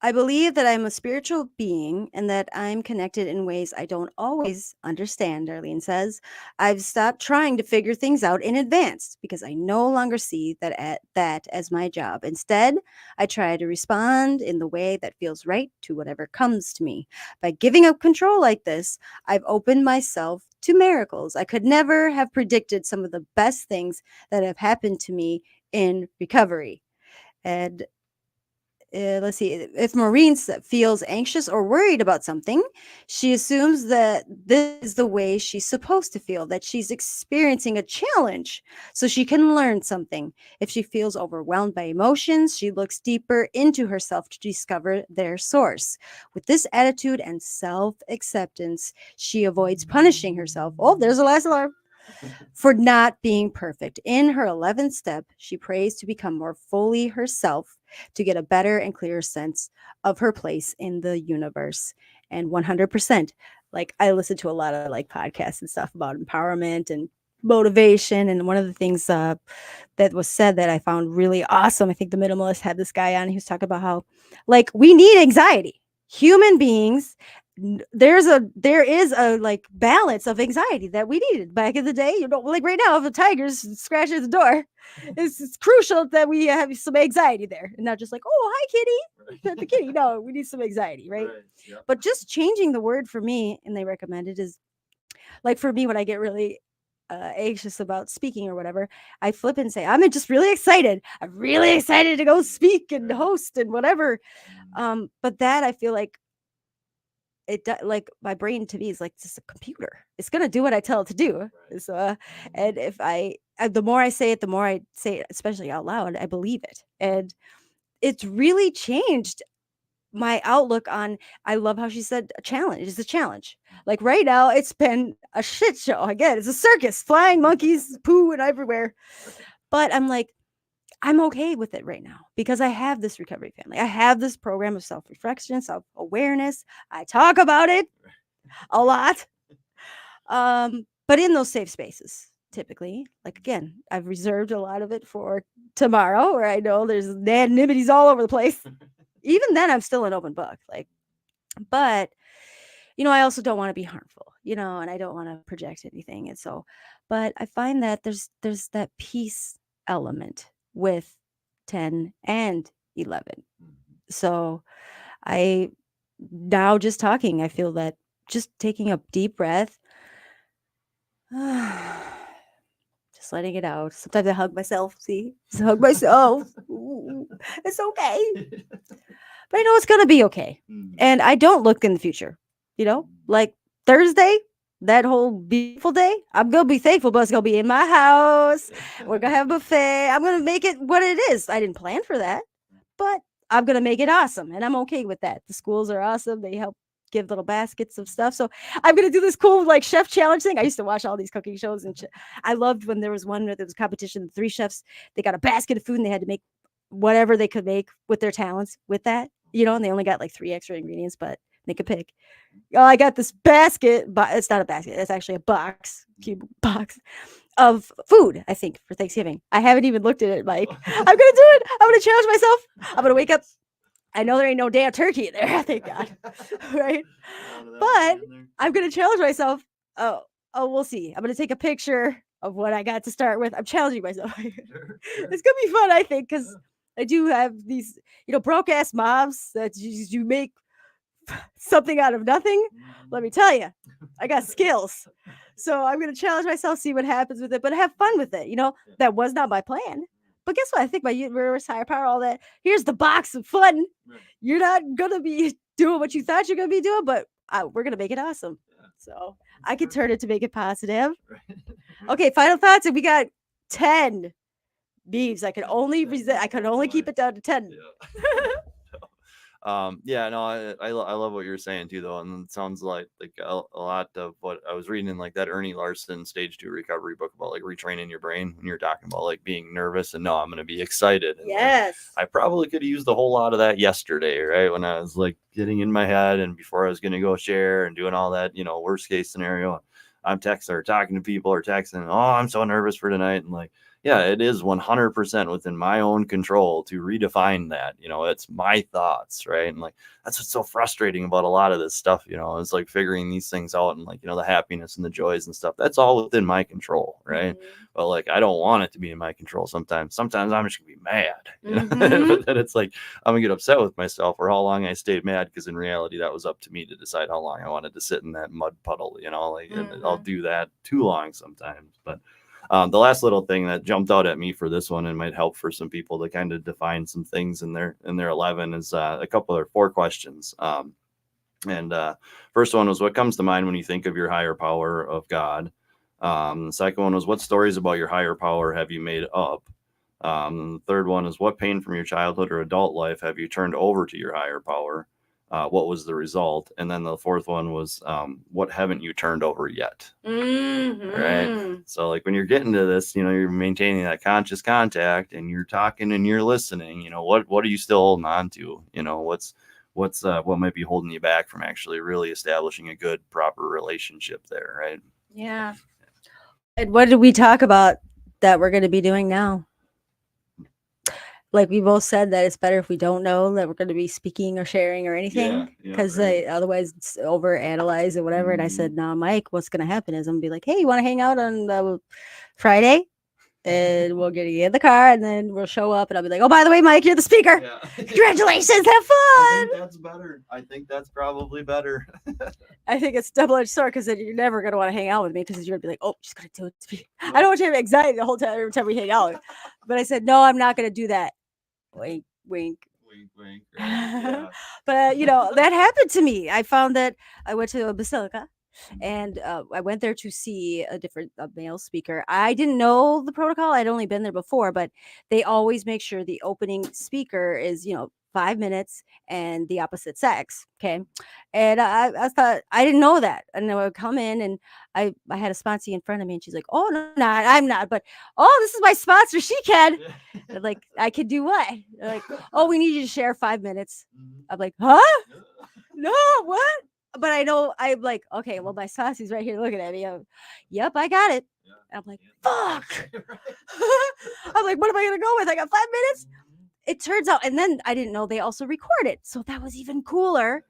I believe that I'm a spiritual being and that I'm connected in ways I don't always understand, Darlene says. I've stopped trying to figure things out in advance because I no longer see that as my job. Instead, I try to respond in the way that feels right to whatever comes to me. By giving up control like this, I've opened myself to miracles. I could never have predicted some of the best things that have happened to me in recovery. And let's see, if Maureen feels anxious or worried about something, she assumes that this is the way she's supposed to feel, that she's experiencing a challenge so she can learn something. If she feels overwhelmed by emotions, she looks deeper into herself to discover their source. With this attitude and self-acceptance, she avoids punishing herself. Oh, there's a last alarm. For not being perfect. In her 11th step, she prays to become more fully herself, to get a better and clearer sense of her place in the universe. And 100%, like I listen to a lot of like podcasts and stuff about empowerment and motivation. And one of the things that was said that I found really awesome, I think the Minimalist had this guy on, he was talking about how like we need anxiety. Human beings, there is a like balance of anxiety that we needed back in the day. Like right now, if a tiger's scratching at the door, it's crucial that we have some anxiety there and not just like, oh, hi, kitty, pet the kitty. No, we need some anxiety, right? Yeah. But just changing the word for me, and they recommended is like for me when I get really anxious about speaking or whatever, I flip and say, I'm just really excited. I'm really excited to go speak and host and whatever. But that I feel like like my brain to me is like just a computer. It's gonna do what I tell it to do. So, and if the more I say it, the more I say it, especially out loud, I believe it, and it's really changed my outlook on. I love how she said a challenge is a challenge. Like right now, it's been a shit show. Again, it's a circus, flying monkeys, poo, and everywhere. But I'm like, I'm okay with it right now because I have this recovery family. I have this program of self-reflection, self-awareness. I talk about it a lot. But in those safe spaces, typically, like again, I've reserved a lot of it for tomorrow where I know there's anonymity all over the place. Even then, I'm still an open book. Like, but I also don't want to be harmful, and I don't want to project anything. And so, but I find that there's that peace element with 10 and 11. So I now just talking, I feel that just taking a deep breath, just letting it out. Sometimes I hug myself, just hug myself. Ooh, it's okay. But I know it's going to be okay. And I don't look in the future, like Thursday, that whole beautiful day, I'm going to be thankful, but it's going to be in my house. We're going to have a buffet. I'm going to make it what it is. I didn't plan for that, but I'm going to make it awesome. And I'm okay with that. The schools are awesome. They help give little baskets of stuff. So I'm going to do this cool like chef challenge thing. I used to watch all these cooking shows and I loved when there was one where there was competition. 3 chefs, they got a basket of food and they had to make whatever they could make with their talents with that, and they only got like 3 extra ingredients, but They could pick. Oh, I got this basket, but it's not a basket. It's actually a box, cube box of food, I think, for Thanksgiving. I haven't even looked at it, Mike. I'm going to do it. I'm going to challenge myself. I'm going to wake up. I know there ain't no damn turkey in there. Thank God. Right? But I'm going to challenge myself. Oh, we'll see. I'm going to take a picture of what I got to start with. I'm challenging myself. It's going to be fun, I think, because I do have these, broke ass moms that you make something out of nothing. Let me tell you, I got skills. So I'm going to challenge myself, see what happens with it, but have fun with it. That was not my plan. But guess what? I think my universe, higher power, all that, here's the box of fun. You're not going to be doing what you thought you're going to be doing, but we're going to make it awesome. So I can turn it to make it positive. Okay, final thoughts. And we got 10 beeves. I could only keep it down to 10. I love what you're saying too, though, and it sounds like a lot of what I was reading in like that Ernie Larson Stage 2 recovery book about like retraining your brain. When you're talking about like being nervous and no, I'm going to be excited. And, yes, I probably could have used a whole lot of that yesterday, right? When I was like getting in my head and before I was going to go share and doing all that, worst case scenario. I'm texting or talking to people or texting. Oh, I'm so nervous for tonight, and like. Yeah, it is 100% within my own control to redefine that. It's my thoughts, right? And like, that's what's so frustrating about a lot of this stuff, it's like figuring these things out and like, the happiness and the joys and stuff. That's all within my control, right? Mm-hmm. But like, I don't want it to be in my control sometimes. Sometimes I'm just gonna be mad. Mm-hmm. But then it's like, I'm gonna get upset with myself for how long I stayed mad, because in reality, that was up to me to decide how long I wanted to sit in that mud puddle, and I'll do that too long sometimes. But the last little thing that jumped out at me for this one and might help for some people to kind of define some things in their 11 is a couple or 4 questions. First one was, what comes to mind when you think of your higher power of God? The second one was, what stories about your higher power have you made up? The third one is, what pain from your childhood or adult life have you turned over to your higher power? What was the result? And then the fourth one was, what haven't you turned over yet? Mm-hmm. Right. So like when you're getting to this, you're maintaining that conscious contact and you're talking and you're listening, what are you still holding on to? What might be holding you back from actually really establishing a good, proper relationship there. Right. Yeah. And what did we talk about that we're going to be doing now? Like we both said that it's better if we don't know that we're going to be speaking or sharing or anything, because otherwise it's overanalyze or whatever. Mm-hmm. And I said, no, Mike, what's going to happen is I'm going to be like, hey, you want to hang out on Friday? And we'll get you in the car and then we'll show up and I'll be like, oh, by the way, Mike, you're the speaker. Yeah. Congratulations. Have fun. I think that's better. I think that's probably better. I think it's double-edged sword, because then you're never going to want to hang out with me, because you're going to be like, oh, she's going to do it to me. Yeah. I don't want you to have anxiety the whole time, every time we hang out. But I said, no, I'm not going to do that. Wink, wink. Wink, wink. Right? Yeah. But, that happened to me. I found that I went to a basilica. And I went there to see a male speaker. I didn't know the protocol. I'd only been there before, but they always make sure the opening speaker is, 5 minutes and the opposite sex. Okay. And I thought, I didn't know that. And I would come in and I had a sponsor in front of me and she's like, oh, no, I'm not. But, oh, this is my sponsor. She can. Like, I could do what? They're like, oh, we need you to share 5 minutes. I'm like, huh? No, what? But I know, I'm like, okay, well, my saucy's right here looking at me. Yep, I got it. Yeah. And I'm like, fuck. I'm like, what am I going to go with? I got 5 minutes. It turns out, and then I didn't know they also record it. So that was even cooler,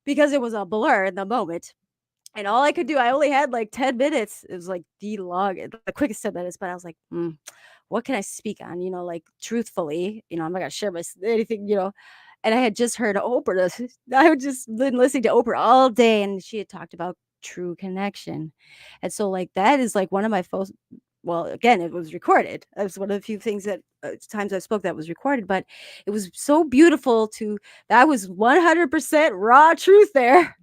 because it was a blur in the moment. And all I could do, I only had like 10 minutes. It was like the quickest 10 minutes. But I was like, what can I speak on? Like truthfully, I'm not going to share anything, And I had just heard Oprah. I had just been listening to Oprah all day, and she had talked about true connection. And so like that is like one of my first, well, again, it was recorded. It was one of the few things that times I spoke that was recorded, but it was so beautiful that was 100% raw truth there.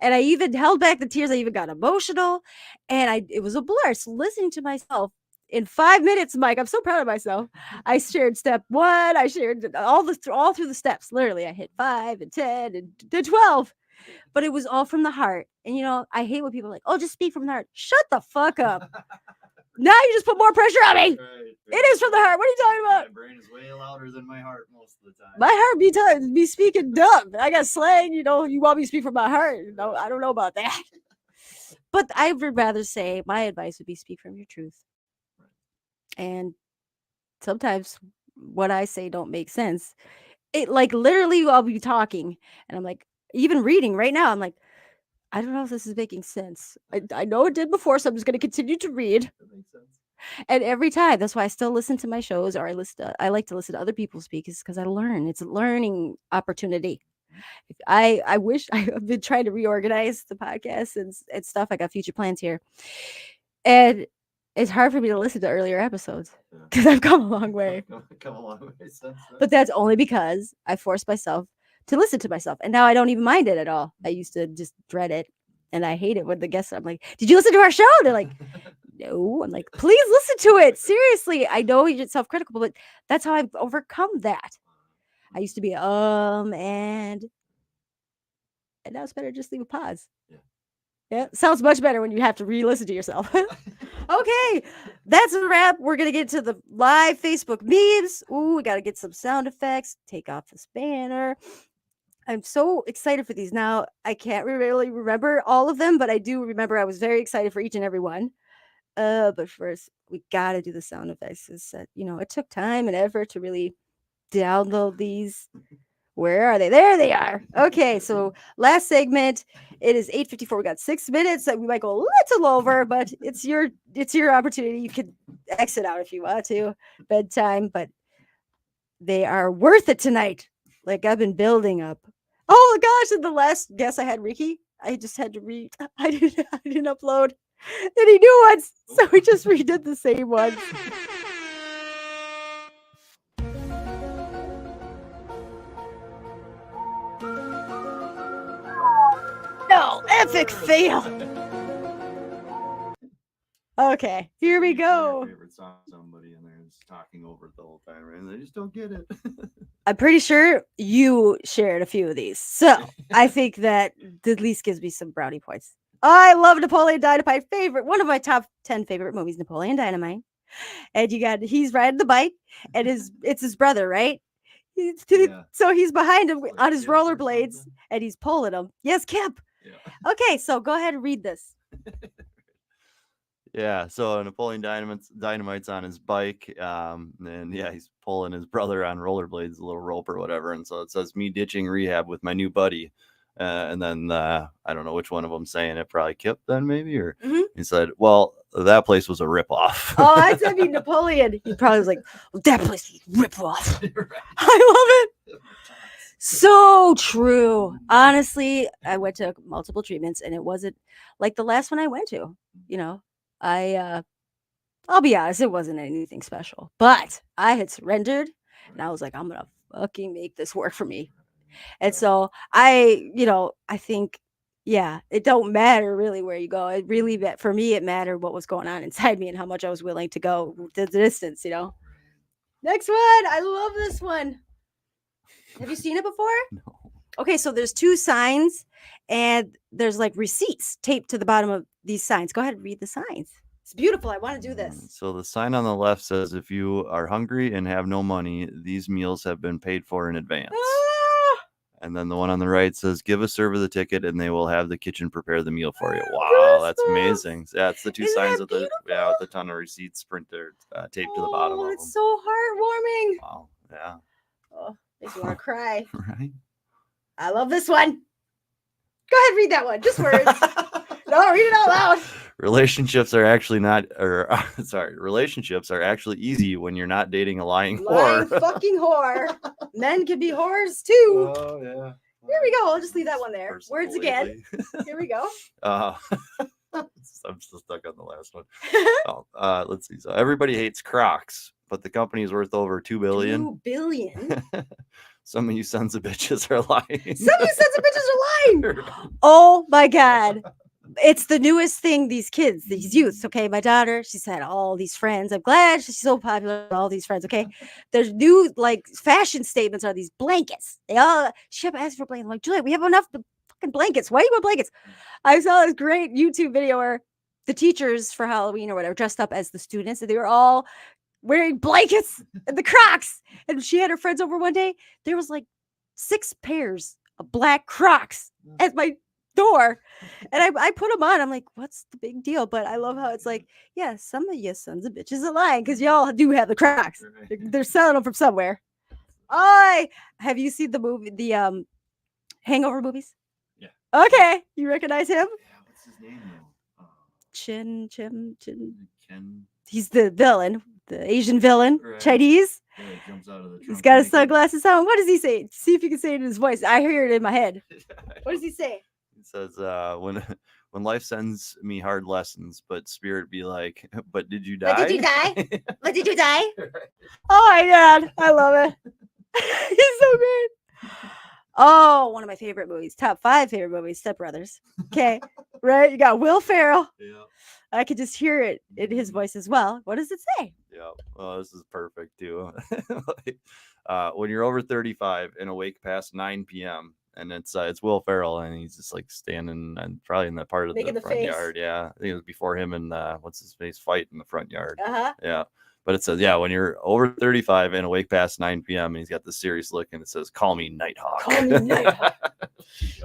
And I even held back the tears. I even got emotional, and it was a blur. So listening to myself in 5 minutes, Mike, I'm so proud of myself. I shared step 1. I shared all through the steps. Literally, I hit 5 and 10 and 12. But it was all from the heart. And I hate when people are like, oh, just speak from the heart. Shut the fuck up. Now you just put more pressure on me. Right. It is from the heart. What are you talking about? My brain is way louder grammar is in my heart most of the time. My heart be speaking dumb. I got slang, you want me to speak from my heart. No, I don't know about that. But I would rather say my advice would be speak from your truth. And sometimes what I say don't make sense. It like literally I'll be talking and I'm like, even reading right now, I'm like, I don't know if this is making sense. I know it did before, so I'm just going to continue to read. That makes sense. And every time, that's why I still listen to my shows, or I like to listen to other people speak, is because I learn. It's a learning opportunity. I wish I've been trying to reorganize the podcast and stuff. I got future plans here, and it's hard for me to listen to earlier episodes because I've come a long way. Come a long way since then. But that's only because I forced myself to listen to myself, and now I don't even mind it at all. I used to just dread it, and I hate it when the guests. I'm like, "Did you listen to our show?" They're like, "No." I'm like, "Please listen to it. Seriously, I know you're self-critical, but that's how I've overcome that. I used to be and now it's better to just leave a pause. Yeah, sounds much better when you have to re-listen to yourself. Okay, that's a wrap. We're gonna get to the live Facebook memes. Ooh, we gotta get some sound effects. Take off this banner. I'm so excited for these now. I can't really remember all of them, but I do remember I was very excited for each and every one. But first, we gotta do the sound effects. It took time and effort to really download these. Where are they? There they are. Okay, so last segment. It is 8:54. We got 6 minutes. We might go a little over, but it's your opportunity. You can exit out if you want to. Bedtime, but they are worth it tonight. Like I've been building up. Oh my gosh! And the last guess I had Ricky. I just had to read. I didn't upload any new ones, so we just redid the same ones. No, epic fail. Okay, here we go. My favorite song, somebody in there is talking over it the whole time, right? And they just don't get it. I'm pretty sure you shared a few of these, so I think that at least gives me some brownie points. I love Napoleon Dynamite. One of my top 10 favorite movies, Napoleon Dynamite. And he's riding the bike, and it's his brother, right? So he's behind him on his rollerblades, and he's pulling him. Yes, Kip. Yeah. Okay, so go ahead and read this. Yeah, so Napoleon Dynamite's on his bike, and he's pulling his brother on rollerblades, a little rope or whatever, and so it says, "Me ditching rehab with my new buddy," and then I don't know which one of them saying it, probably Kip then maybe, or he said, "Well, that place was a ripoff." Oh, I said Napoleon. He probably was like, well, "That place was a ripoff." Right. I love it. So true. Honestly, I went to multiple treatments, and it wasn't like the last one I went to. I'll be honest, it wasn't anything special, but I had surrendered, and I was like, I'm gonna fucking make this work for me. And so I think, it don't matter really where you go. It really, for me, it mattered what was going on inside me and how much I was willing to go the distance. Next one, I love this one. Have you seen it before? No. Okay, so there's 2 signs, and there's like receipts taped to the bottom of these signs. Go ahead and read the signs. It's beautiful. I want to do this. So the sign on the left says, "If you are hungry and have no money, these meals have been paid for in advance." And then the one on the right says, "Give a server the ticket and they will have the kitchen prepare the meal for you." Wow, that's amazing. Yeah, it's the 2 signs with with a ton of receipts printed taped to the bottom of them. It's so heartwarming. Wow, yeah. Oh, makes me want to cry. Right? I love this one. Go ahead, read that one. Just words. No, read it out loud. Relationships are actually relationships are actually easy when you're not dating a lying whore. Fucking whore. Men can be whores too. Oh yeah. Here we go. I'll just leave that one there. Words again. Here we go. I'm still stuck on the last one. Let's see. So everybody hates Crocs, but the company is worth over $2 billion. 2 billion. Some of you sons of bitches are lying. Some of you sons of bitches are lying. Oh my God. It's the newest thing, these kids, these youths, okay? My daughter, she's had all these friends. I'm glad she's so popular with all these friends, okay? There's new, fashion statements are these blankets. She kept asking for blankets. I'm like, Julia, we have enough fucking blankets. Why do you want blankets? I saw this great YouTube video where the teachers for Halloween or whatever dressed up as the students, and they were all wearing blankets and the Crocs. And she had her friends over one day. There was like 6 pairs of black Crocs at my door. And I put them on. I'm like, what's the big deal? But I love how it's like, yeah, some of you sons of bitches are lying because y'all do have the Crocs. They're selling them from somewhere. Have you seen the movie, the Hangover movies? Yeah. Okay. You recognize him? Yeah, what's his name though? Chin. Ken. He's the villain, the Asian villain, Right. Chinese. Yeah, he jumps out of the trunk. He's got his naked. sunglasses on. What does he say? See if you can say it in his voice. I hear it in my head. What does he say? He says, when life sends me hard lessons, but spirit be like, but did you die? But did you die? But did you die? Oh my God. I love it. He's so great. Oh, one of my favorite movies. Top 5 favorite movies. Step Brothers. Okay. Right? You got Will Ferrell. Yeah. I could just hear it in his voice as well. What does it say? Yeah. Well, this is perfect too. When you're over 35 and awake past 9 p.m. and it's Will Ferrell and he's just like standing and probably in that part of Making the the front face. yard. Yeah. I think it was before him and what's his face fight in the front yard. Uh-huh. Yeah. But it says, yeah, when you're over 35 and awake past 9 p.m. and he's got the serious look and it says, call me Nighthawk. Call me Nighthawk.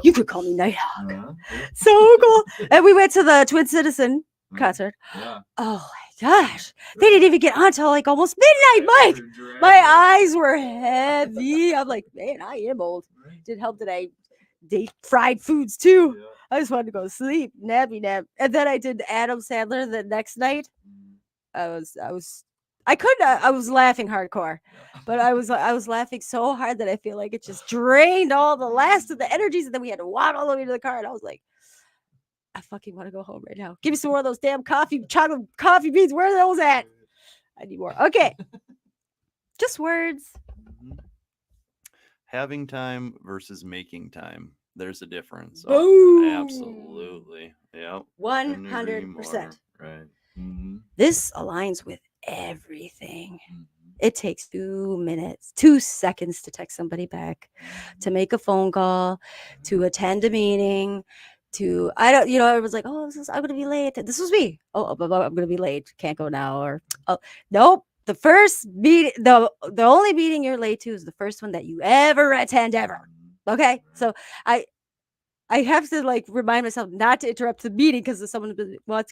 You could call me Nighthawk. So cool. And we went to the Twin Citizen concert. Yeah. Oh my gosh. They didn't even get on till like almost midnight, Mike. My eyes were heavy. I'm like, man, I am old. Did help that I ate fried foods too. Yeah. I just wanted to go to sleep, nappy nap. And then I did Adam Sandler the next night. I was laughing hardcore, but I was laughing so hard that I feel like it just drained all the last of the energies, and then we had to walk all the way to the car, and I was like, I fucking want to go home right now. Give me some more of those damn chocolate coffee beans. Where are those at? I need more. Okay. Just words. Having time versus making time. There's a difference. Boom. Absolutely. Yeah. 100%. Right. This aligns with everything. It takes 2 minutes, 2 seconds to text somebody back, to make a phone call, to attend a meeting, everyone's like, oh, I'm going to be late. This was me. Oh, I'm going to be late. Can't go now. Or, oh, nope. The first meeting, the only meeting you're late to is the first one that you ever attend ever. Okay. So I have to like remind myself not to interrupt the meeting because if someone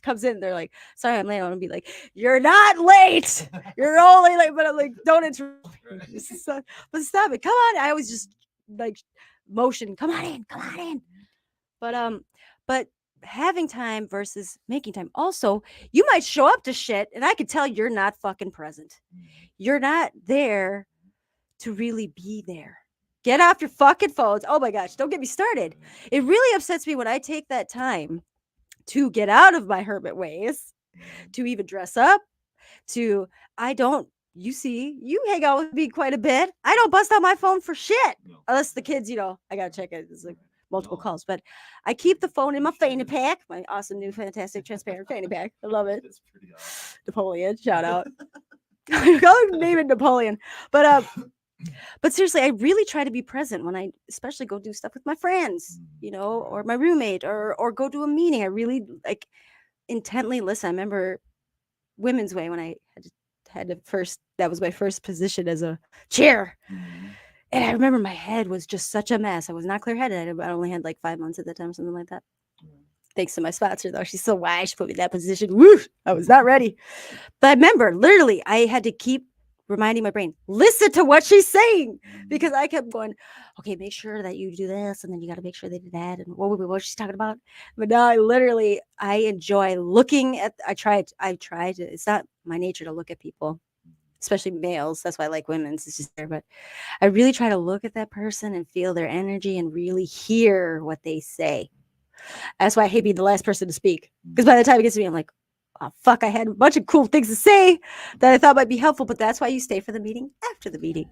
comes in, they're like, sorry, I'm late. I'm gonna be like, you're not late. You're only late. But I'm like, don't interrupt me. But stop it. Come on. I always just like motion. Come on in. But having time versus making time. Also, you might show up to shit and I could tell you're not fucking present. You're not there to really be there. Get off your fucking phones. Oh my gosh, don't get me started. It really upsets me when I take that time to get out of my hermit ways, to even dress up, you hang out with me quite a bit. I don't bust out my phone for shit. Unless the kids, I got to check it. It's like multiple calls, but I keep the phone in my fanny pack, my awesome new fantastic transparent fanny pack. I love it. It's pretty awesome. Napoleon, shout out. I'll name it Napoleon. But seriously, I really try to be present when I especially go do stuff with my friends, or my roommate or go to a meeting. I really like intently listen. I remember Women's Way when I had that was my first position as a chair. And I remember my head was just such a mess. I was not clear-headed. I only had like 5 months at that time, something like that. Thanks to my sponsor, though. She's so wise. She put me in that position. Woo! I was not ready. But I remember, literally, I had to keep reminding my brain, listen to what she's saying. Because I kept going, okay, make sure that you do this. And then you got to make sure they do that. And what she's talking about. But now I enjoy looking at, I try to, it's not my nature to look at people, especially males. That's why I like women's. It's just there. But I really try to look at that person and feel their energy and really hear what they say. That's why I hate being the last person to speak. Because by the time it gets to me, I'm like, oh, fuck, I had a bunch of cool things to say that I thought might be helpful. But that's why you stay for the meeting after the meeting.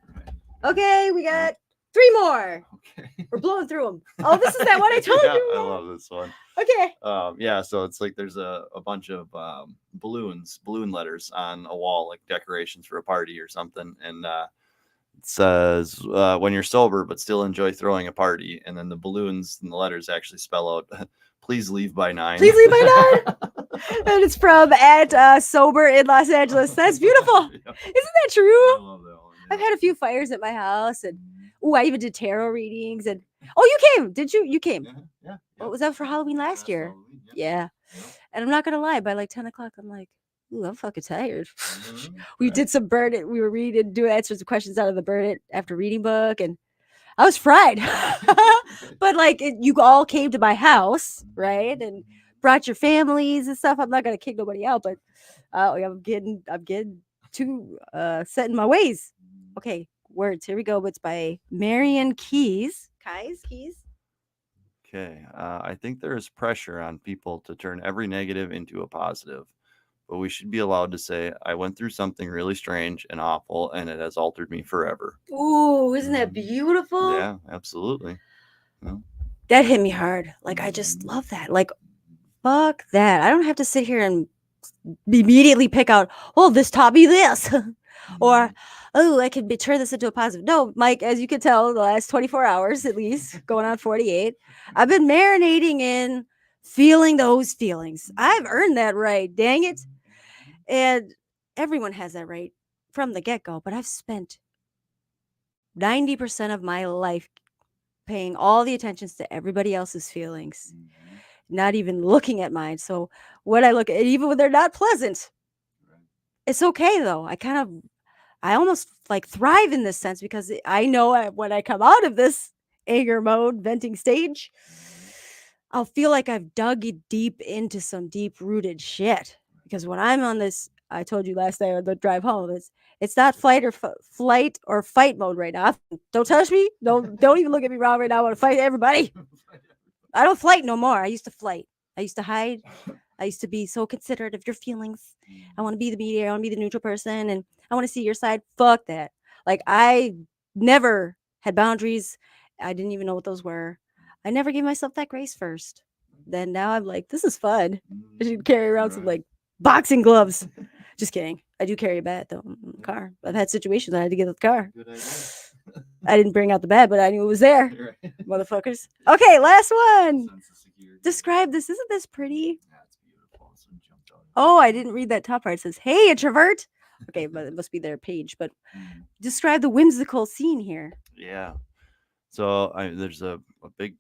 Okay, we got 3 more. Okay. We're blowing through them. Oh, this is that one I told you. I love this one. Okay. So it's like there's a bunch of balloon letters on a wall, like decorations for a party or something. And it says, when you're sober but still enjoy throwing a party. And then the balloons and the letters actually spell out, please leave by 9. Please leave by 9. And it's from at Sober in Los Angeles. That's beautiful. Yeah. Isn't that true? I love that one. I've Yeah. had a few fires at my house, and I even did tarot readings. And you came? Did you? You came? Yeah. What was that for Halloween last year? Yeah. And I'm not gonna lie, by like 10 o'clock, I'm like, ooh, I'm fucking tired. We did some burn it. We were reading, doing answers to questions out of the burn it after reading book, and I was fried. But like, you all came to my house, right, and brought your families and stuff. I'm not gonna kick nobody out, but I'm getting too set in my ways. Okay, words. Here we go. It's by Marion Keys. Keys. Okay. I think there is pressure on people to turn every negative into a positive, but we should be allowed to say, I went through something really strange and awful, and it has altered me forever. Ooh, isn't that beautiful? Yeah, absolutely. No. That hit me hard. Like, I just love that. Like, fuck that. I don't have to sit here and immediately pick out, oh, this taught me this. Or, oh, I could turn this into a positive. No, Mike, as you can tell, the last 24 hours at least, going on 48, I've been marinating in feeling those feelings. I've earned that right. Dang it. And everyone has that right from the get go. But I've spent 90% of my life paying all the attentions to everybody else's feelings, not even looking at mine. So when I look at it, even when they're not pleasant, it's okay though. I almost like thrive in this sense because I know when I come out of this anger mode, venting stage, I'll feel like I've dug deep into some deep rooted shit. Because when I'm on this, I told you last night on the drive home, it's not flight or fight mode right now. Don't touch me. Don't even look at me wrong right now. I want to fight everybody. I don't flight no more. I used to flight. I used to hide. I used to be so considerate of your feelings. I want to be the mediator. I want to be the neutral person, and I want to see your side. Fuck that. Like, I never had boundaries. I didn't even know what those were. I never gave myself that grace first. Then now I'm like, this is fun. I should carry around some like boxing gloves. Just kidding. I do carry a bat though in the car. I've had situations I had to get out the car. Good idea. I didn't bring out the bat, but I knew it was there. Motherfuckers. Okay, last one. Describe this. Isn't this pretty? That's beautiful. Oh, I didn't read that top part. It says, hey, introvert. Okay, but it must be their page. But describe the whimsical scene here. Yeah. So there's a big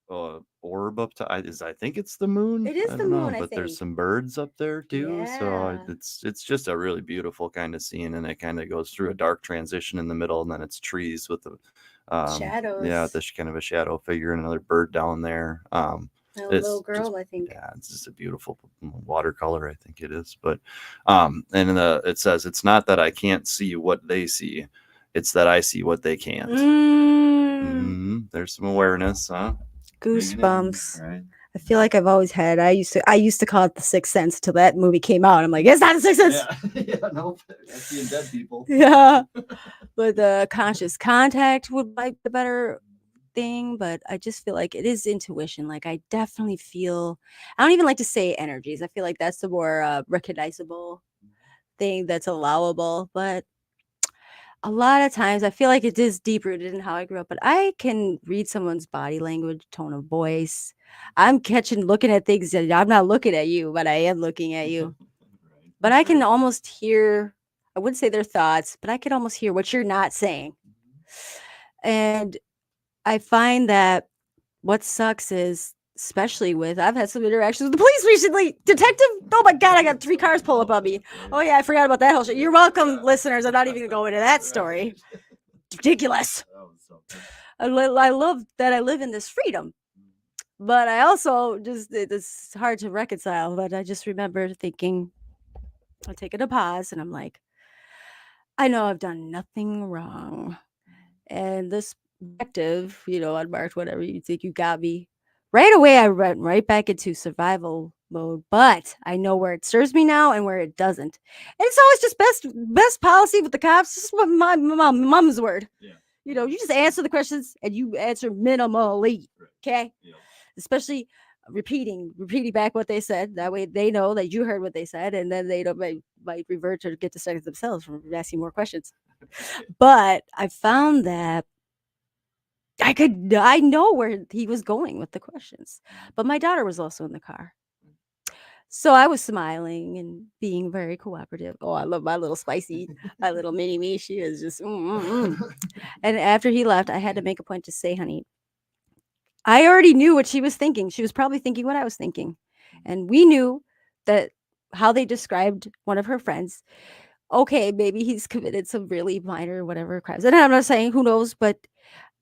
orb up to. I think it's the moon. It is I the don't know, moon, I but there's think. some birds up there too. So Yeah. it's just a really beautiful kind of scene, and it kind of goes through a dark transition in the middle, and then it's trees with the Shadows. Yeah, this kind of a shadow figure and another bird down there. A little girl, just, I think. yeah, it's just a beautiful watercolor, I think it is. But and it says, it's not that I can't see what they see, it's that I see what they can't. There's some awareness, huh? Goosebumps. Right. I feel like I've always had. I used to call it the Sixth Sense till that movie came out. I'm like, it's not the Sixth Sense. Yeah, no, I'm seeing dead people. Yeah, but the conscious contact would be the better thing. But I just feel like it is intuition. Like, I definitely feel. I don't even like to say energies. I feel like that's the more recognizable thing that's allowable. But a lot of times I feel like it is deep rooted in how I grew up, but I can read someone's body language, tone of voice. I'm looking at things that I'm not looking at you, but I am looking at you. But I can almost hear, I wouldn't say their thoughts, but I can almost hear what you're not saying. And I find that what sucks is, especially I've had some interactions with the police recently. Detective, oh my God, I got 3 cars pull up on me. Oh yeah, I forgot about that whole shit. You're welcome, listeners. I'm not even gonna go into that story. It's ridiculous. I love that I live in this freedom, but I also it's hard to reconcile. But I just remember thinking, I'll take it a pause, and I'm like, I know I've done nothing wrong, and this detective, unmarked, whatever you think you got me. Right away, I went right back into survival mode, but I know where it serves me now and where it doesn't. And it's always just best policy with the cops. This is what my mom's word. Yeah. You just answer the questions and you answer minimally. Okay. Yeah. Especially repeating back what they said. That way they know that you heard what they said, and then they don't might revert or get distracted themselves from asking more questions. But I found that I know where he was going with the questions, but my daughter was also in the car. So I was smiling and being very cooperative. Oh, I love my little spicy, my little mini me. She is just, And after he left, I had to make a point to say, honey, I already knew what she was thinking. She was probably thinking what I was thinking. And we knew that how they described one of her friends. Okay, maybe he's committed some really minor whatever crimes. And I'm not saying who knows, but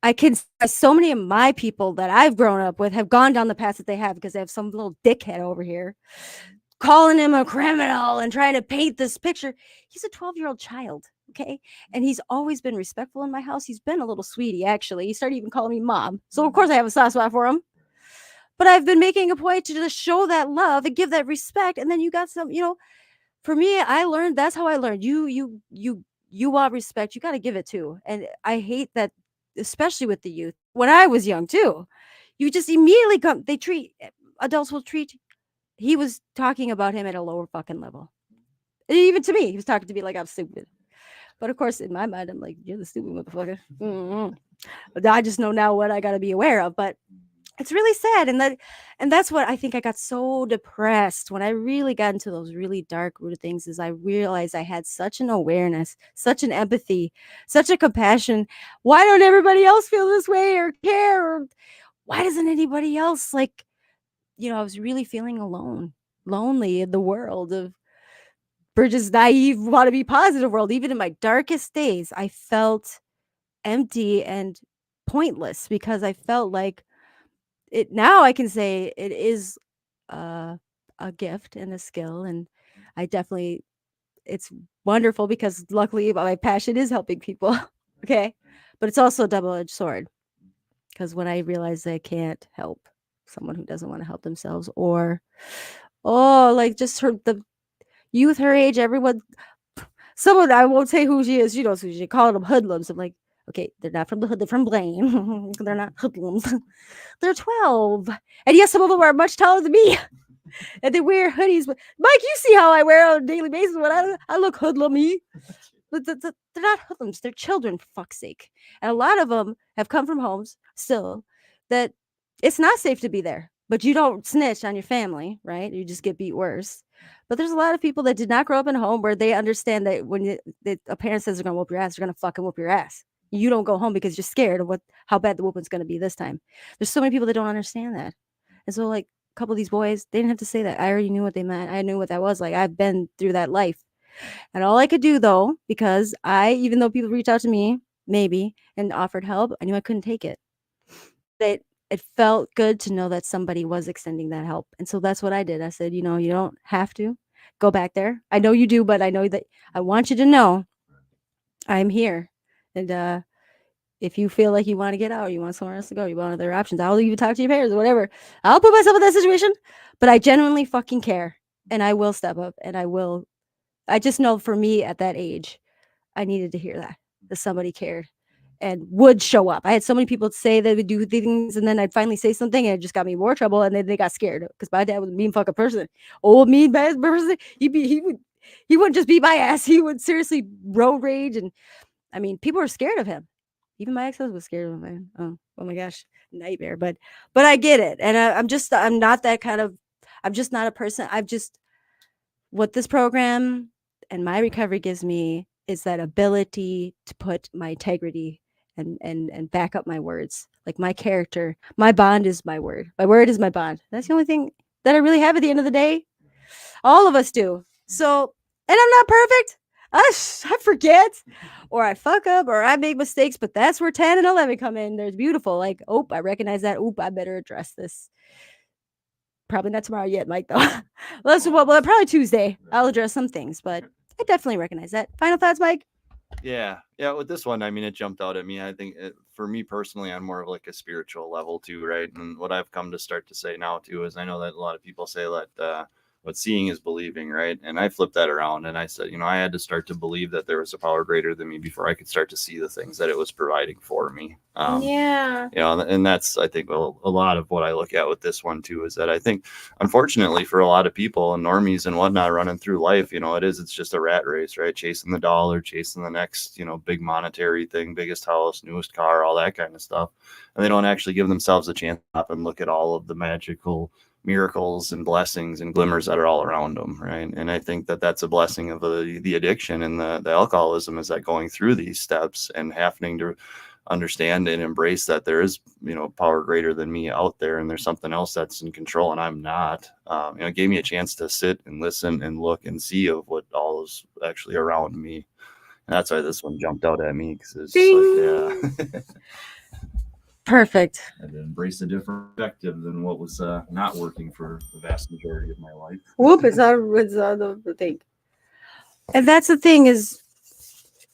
I can so many of my people that I've grown up with have gone down the path that they have because they have some little dickhead over here calling him a criminal and trying to paint this picture. He's a 12-year-old child, okay? And he's always been respectful in my house. He's been a little sweetie, actually. He started even calling me mom. So, of course, I have a soft spot for him. But I've been making a point to just show that love and give that respect. And then you got some, for me, I learned, that's how I learned. You want respect, you got to give it too. And I hate that, especially with the youth. When I was young too, you just immediately come, adults will treat, he was talking about him at a lower fucking level. And even to me, he was talking to me like I'm stupid. But of course, in my mind, I'm like, you're the stupid motherfucker. I just know now what I got to be aware of. But it's really sad. And that's what I think I got so depressed when I really got into those really dark rooted things is I realized I had such an awareness, such an empathy, such a compassion. Why don't everybody else feel this way or care? Or why doesn't anybody else I was really feeling alone, lonely in the world of Bridget's naive, want to be positive world. Even in my darkest days, I felt empty and pointless because I felt like it. Now I can say it is a gift and a skill. And I definitely, it's wonderful because luckily my passion is helping people. Okay. But it's also a double-edged sword because when I realize I can't help someone who doesn't want to help themselves or, like just the youth her age, someone, I won't say who she is, she knows who she called them hoodlums. I'm like, okay, they're not from the hood, they're from Blaine. They're not hoodlums. They're 12. And yes, some of them are much taller than me. And they wear hoodies. But Mike, you see how I wear on a daily basis when I look hoodlummy. But they're not hoodlums, they're children, for fuck's sake. And a lot of them have come from homes still that it's not safe to be there. But you don't snitch on your family, right? You just get beat worse. But there's a lot of people that did not grow up in a home where they understand that when a parent says they're going to whoop your ass, they're going to fucking whoop your ass. You don't go home because you're scared of how bad the whooping's going to be this time. There's so many people that don't understand that. And so, like, a couple of these boys, they didn't have to say that. I already knew what they meant. I knew what that was like. I've been through that life. And all I could do, though, because even though people reached out to me, maybe, and offered help, I knew I couldn't take it. It felt good to know that somebody was extending that help. And so that's what I did. I said, you don't have to go back there. I know you do, but I know that I want you to know I'm here. And if you feel like you want to get out, you want somewhere else to go, you want other options, I'll even talk to your parents or whatever. I'll put myself in that situation, but I genuinely fucking care. And I will step up and I just know for me at that age, I needed to hear that somebody cared and would show up. I had so many people say they would do things and then I'd finally say something and it just got me more trouble. And then they got scared because my dad was a mean fucking person. Old mean bad person. He wouldn't just beat my ass. He would seriously road rage. And I mean, people were scared of him. Even my ex-husband was scared of him, man. Oh my gosh, nightmare. But I get it. And I'm not that kind of, I'm just not a person. What this program and my recovery gives me is that ability to put my integrity and back up my words. Like my character, my bond is my word. My word is my bond. That's the only thing that I really have at the end of the day. All of us do. So, and I'm not perfect. I forget or I fuck up or I make mistakes, but that's where 10 and 11 come in. There's beautiful. Like, I recognize that. I better address this. Probably not tomorrow yet, Mike, though. Probably Tuesday. I'll address some things, but I definitely recognize that. Final thoughts, Mike? Yeah. With this one, I mean, it jumped out at me. I think for me personally, on more of like a spiritual level too, right? And what I've come to start to say now too is I know that a lot of people say that what seeing is believing, right? And I flipped that around and I said, I had to start to believe that there was a power greater than me before I could start to see the things that it was providing for me. Yeah. And that's, I think, a lot of what I look at with this one too, is that I think, unfortunately, for a lot of people and normies and whatnot running through life, it's just a rat race, right? Chasing the dollar, chasing the next, big monetary thing, biggest house, newest car, all that kind of stuff. And they don't actually give themselves a chance to stop and look at all of the magical miracles and blessings and glimmers that are all around them, right? And I think that that's a blessing of the addiction and the alcoholism, is that going through these steps and having to understand and embrace that there is, power greater than me out there, and there's something else that's in control and I'm not. It gave me a chance to sit and listen and look and see of what all is actually around me. And that's why this one jumped out at me, because it's like, yeah. Perfect. I had to embrace a different perspective than what was not working for the vast majority of my life. Whoop, it's not the thing. And that's the thing, is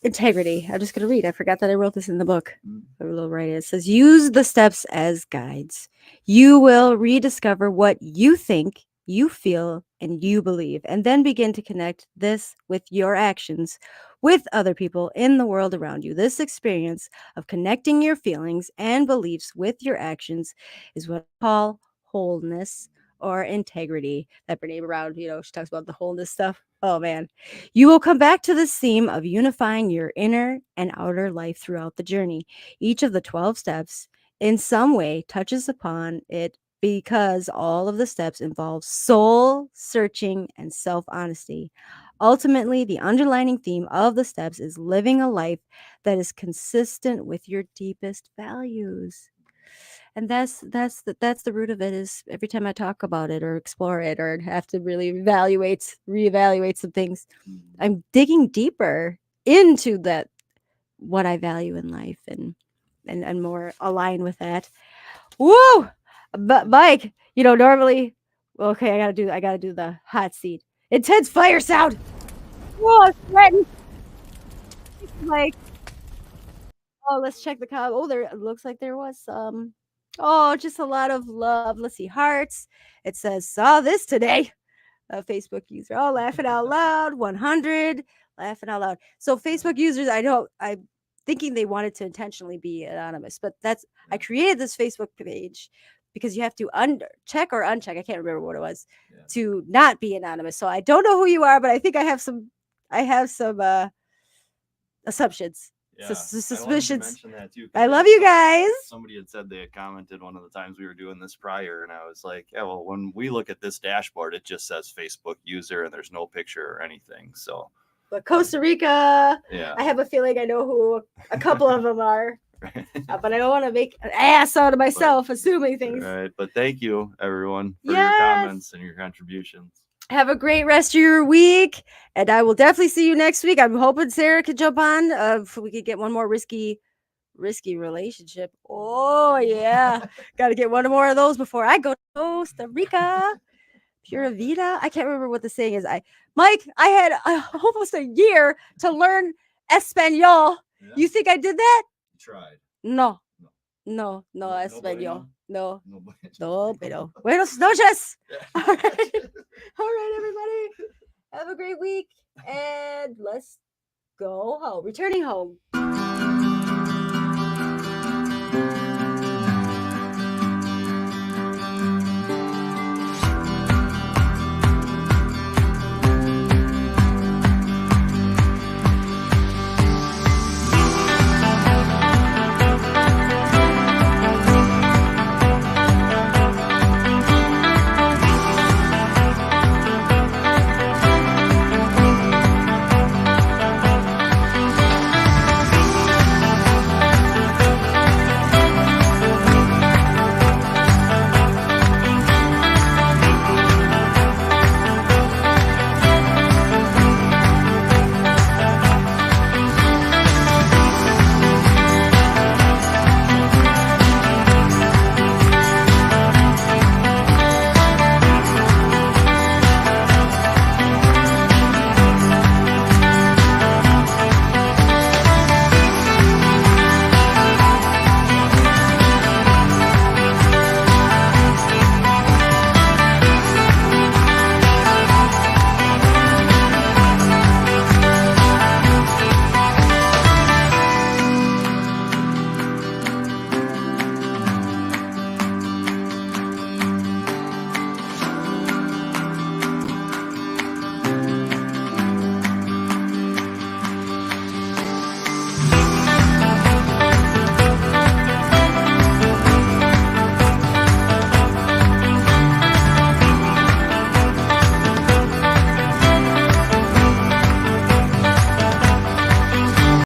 integrity. I'm just going to read. I forgot that I wrote this in the book. I will write it. It says, use the steps as guides. You will rediscover what you think, you feel, and you believe, and then begin to connect this with your actions with other people in the world around you. This experience of connecting your feelings and beliefs with your actions is what I call wholeness or integrity. That Brene Brown, she talks about the wholeness stuff. Oh man. You will come back to this theme of unifying your inner and outer life throughout the journey. Each of the 12 steps in some way touches upon it, because all of the steps involve soul searching and self-honesty. Ultimately, the underlining theme of the steps is living a life that is consistent with your deepest values. And that's the root of it. Is every time I talk about it or explore it or have to really reevaluate some things, I'm digging deeper into that, what I value in life, and more aligned with that. Woo! But Mike, normally, okay, I gotta do the hot seat. Intense fire sound. Whoa, it's sweating. Like, oh, let's check the comment. Oh, there, it looks like there was some. Oh, just a lot of love. Let's see, hearts. It says, saw this today. A Facebook user. Oh, laughing out loud. 100. Laughing out loud. So Facebook users, I'm thinking they wanted to intentionally be anonymous, but I created this Facebook page because you have to check or uncheck. I can't remember what it was to not be anonymous. So I don't know who you are, but I think I have some assumptions. Yeah, Suspicions. I love you guys. Somebody had said they had commented one of the times we were doing this prior, and I was like, yeah, well, when we look at this dashboard, it just says Facebook user and there's no picture or anything. So, but Costa Rica, yeah, I have a feeling I know who a couple of them are, but I don't want to make an ass out of myself assuming things. Right, but thank you everyone for your comments and your contributions. Have a great rest of your week, and I will definitely see you next week. I'm hoping Sarah could jump on if we could get one more risky relationship. Oh yeah, got to get one more of those before I go to Costa Rica. Pura Vida. I can't remember what the saying is. Mike, I had almost a year to learn Espanol. Yeah. You think I did that? You tried. No, Espanol. No, pero. Buenos noches. All right, everybody. Have a great week, and let's go home. Returning home.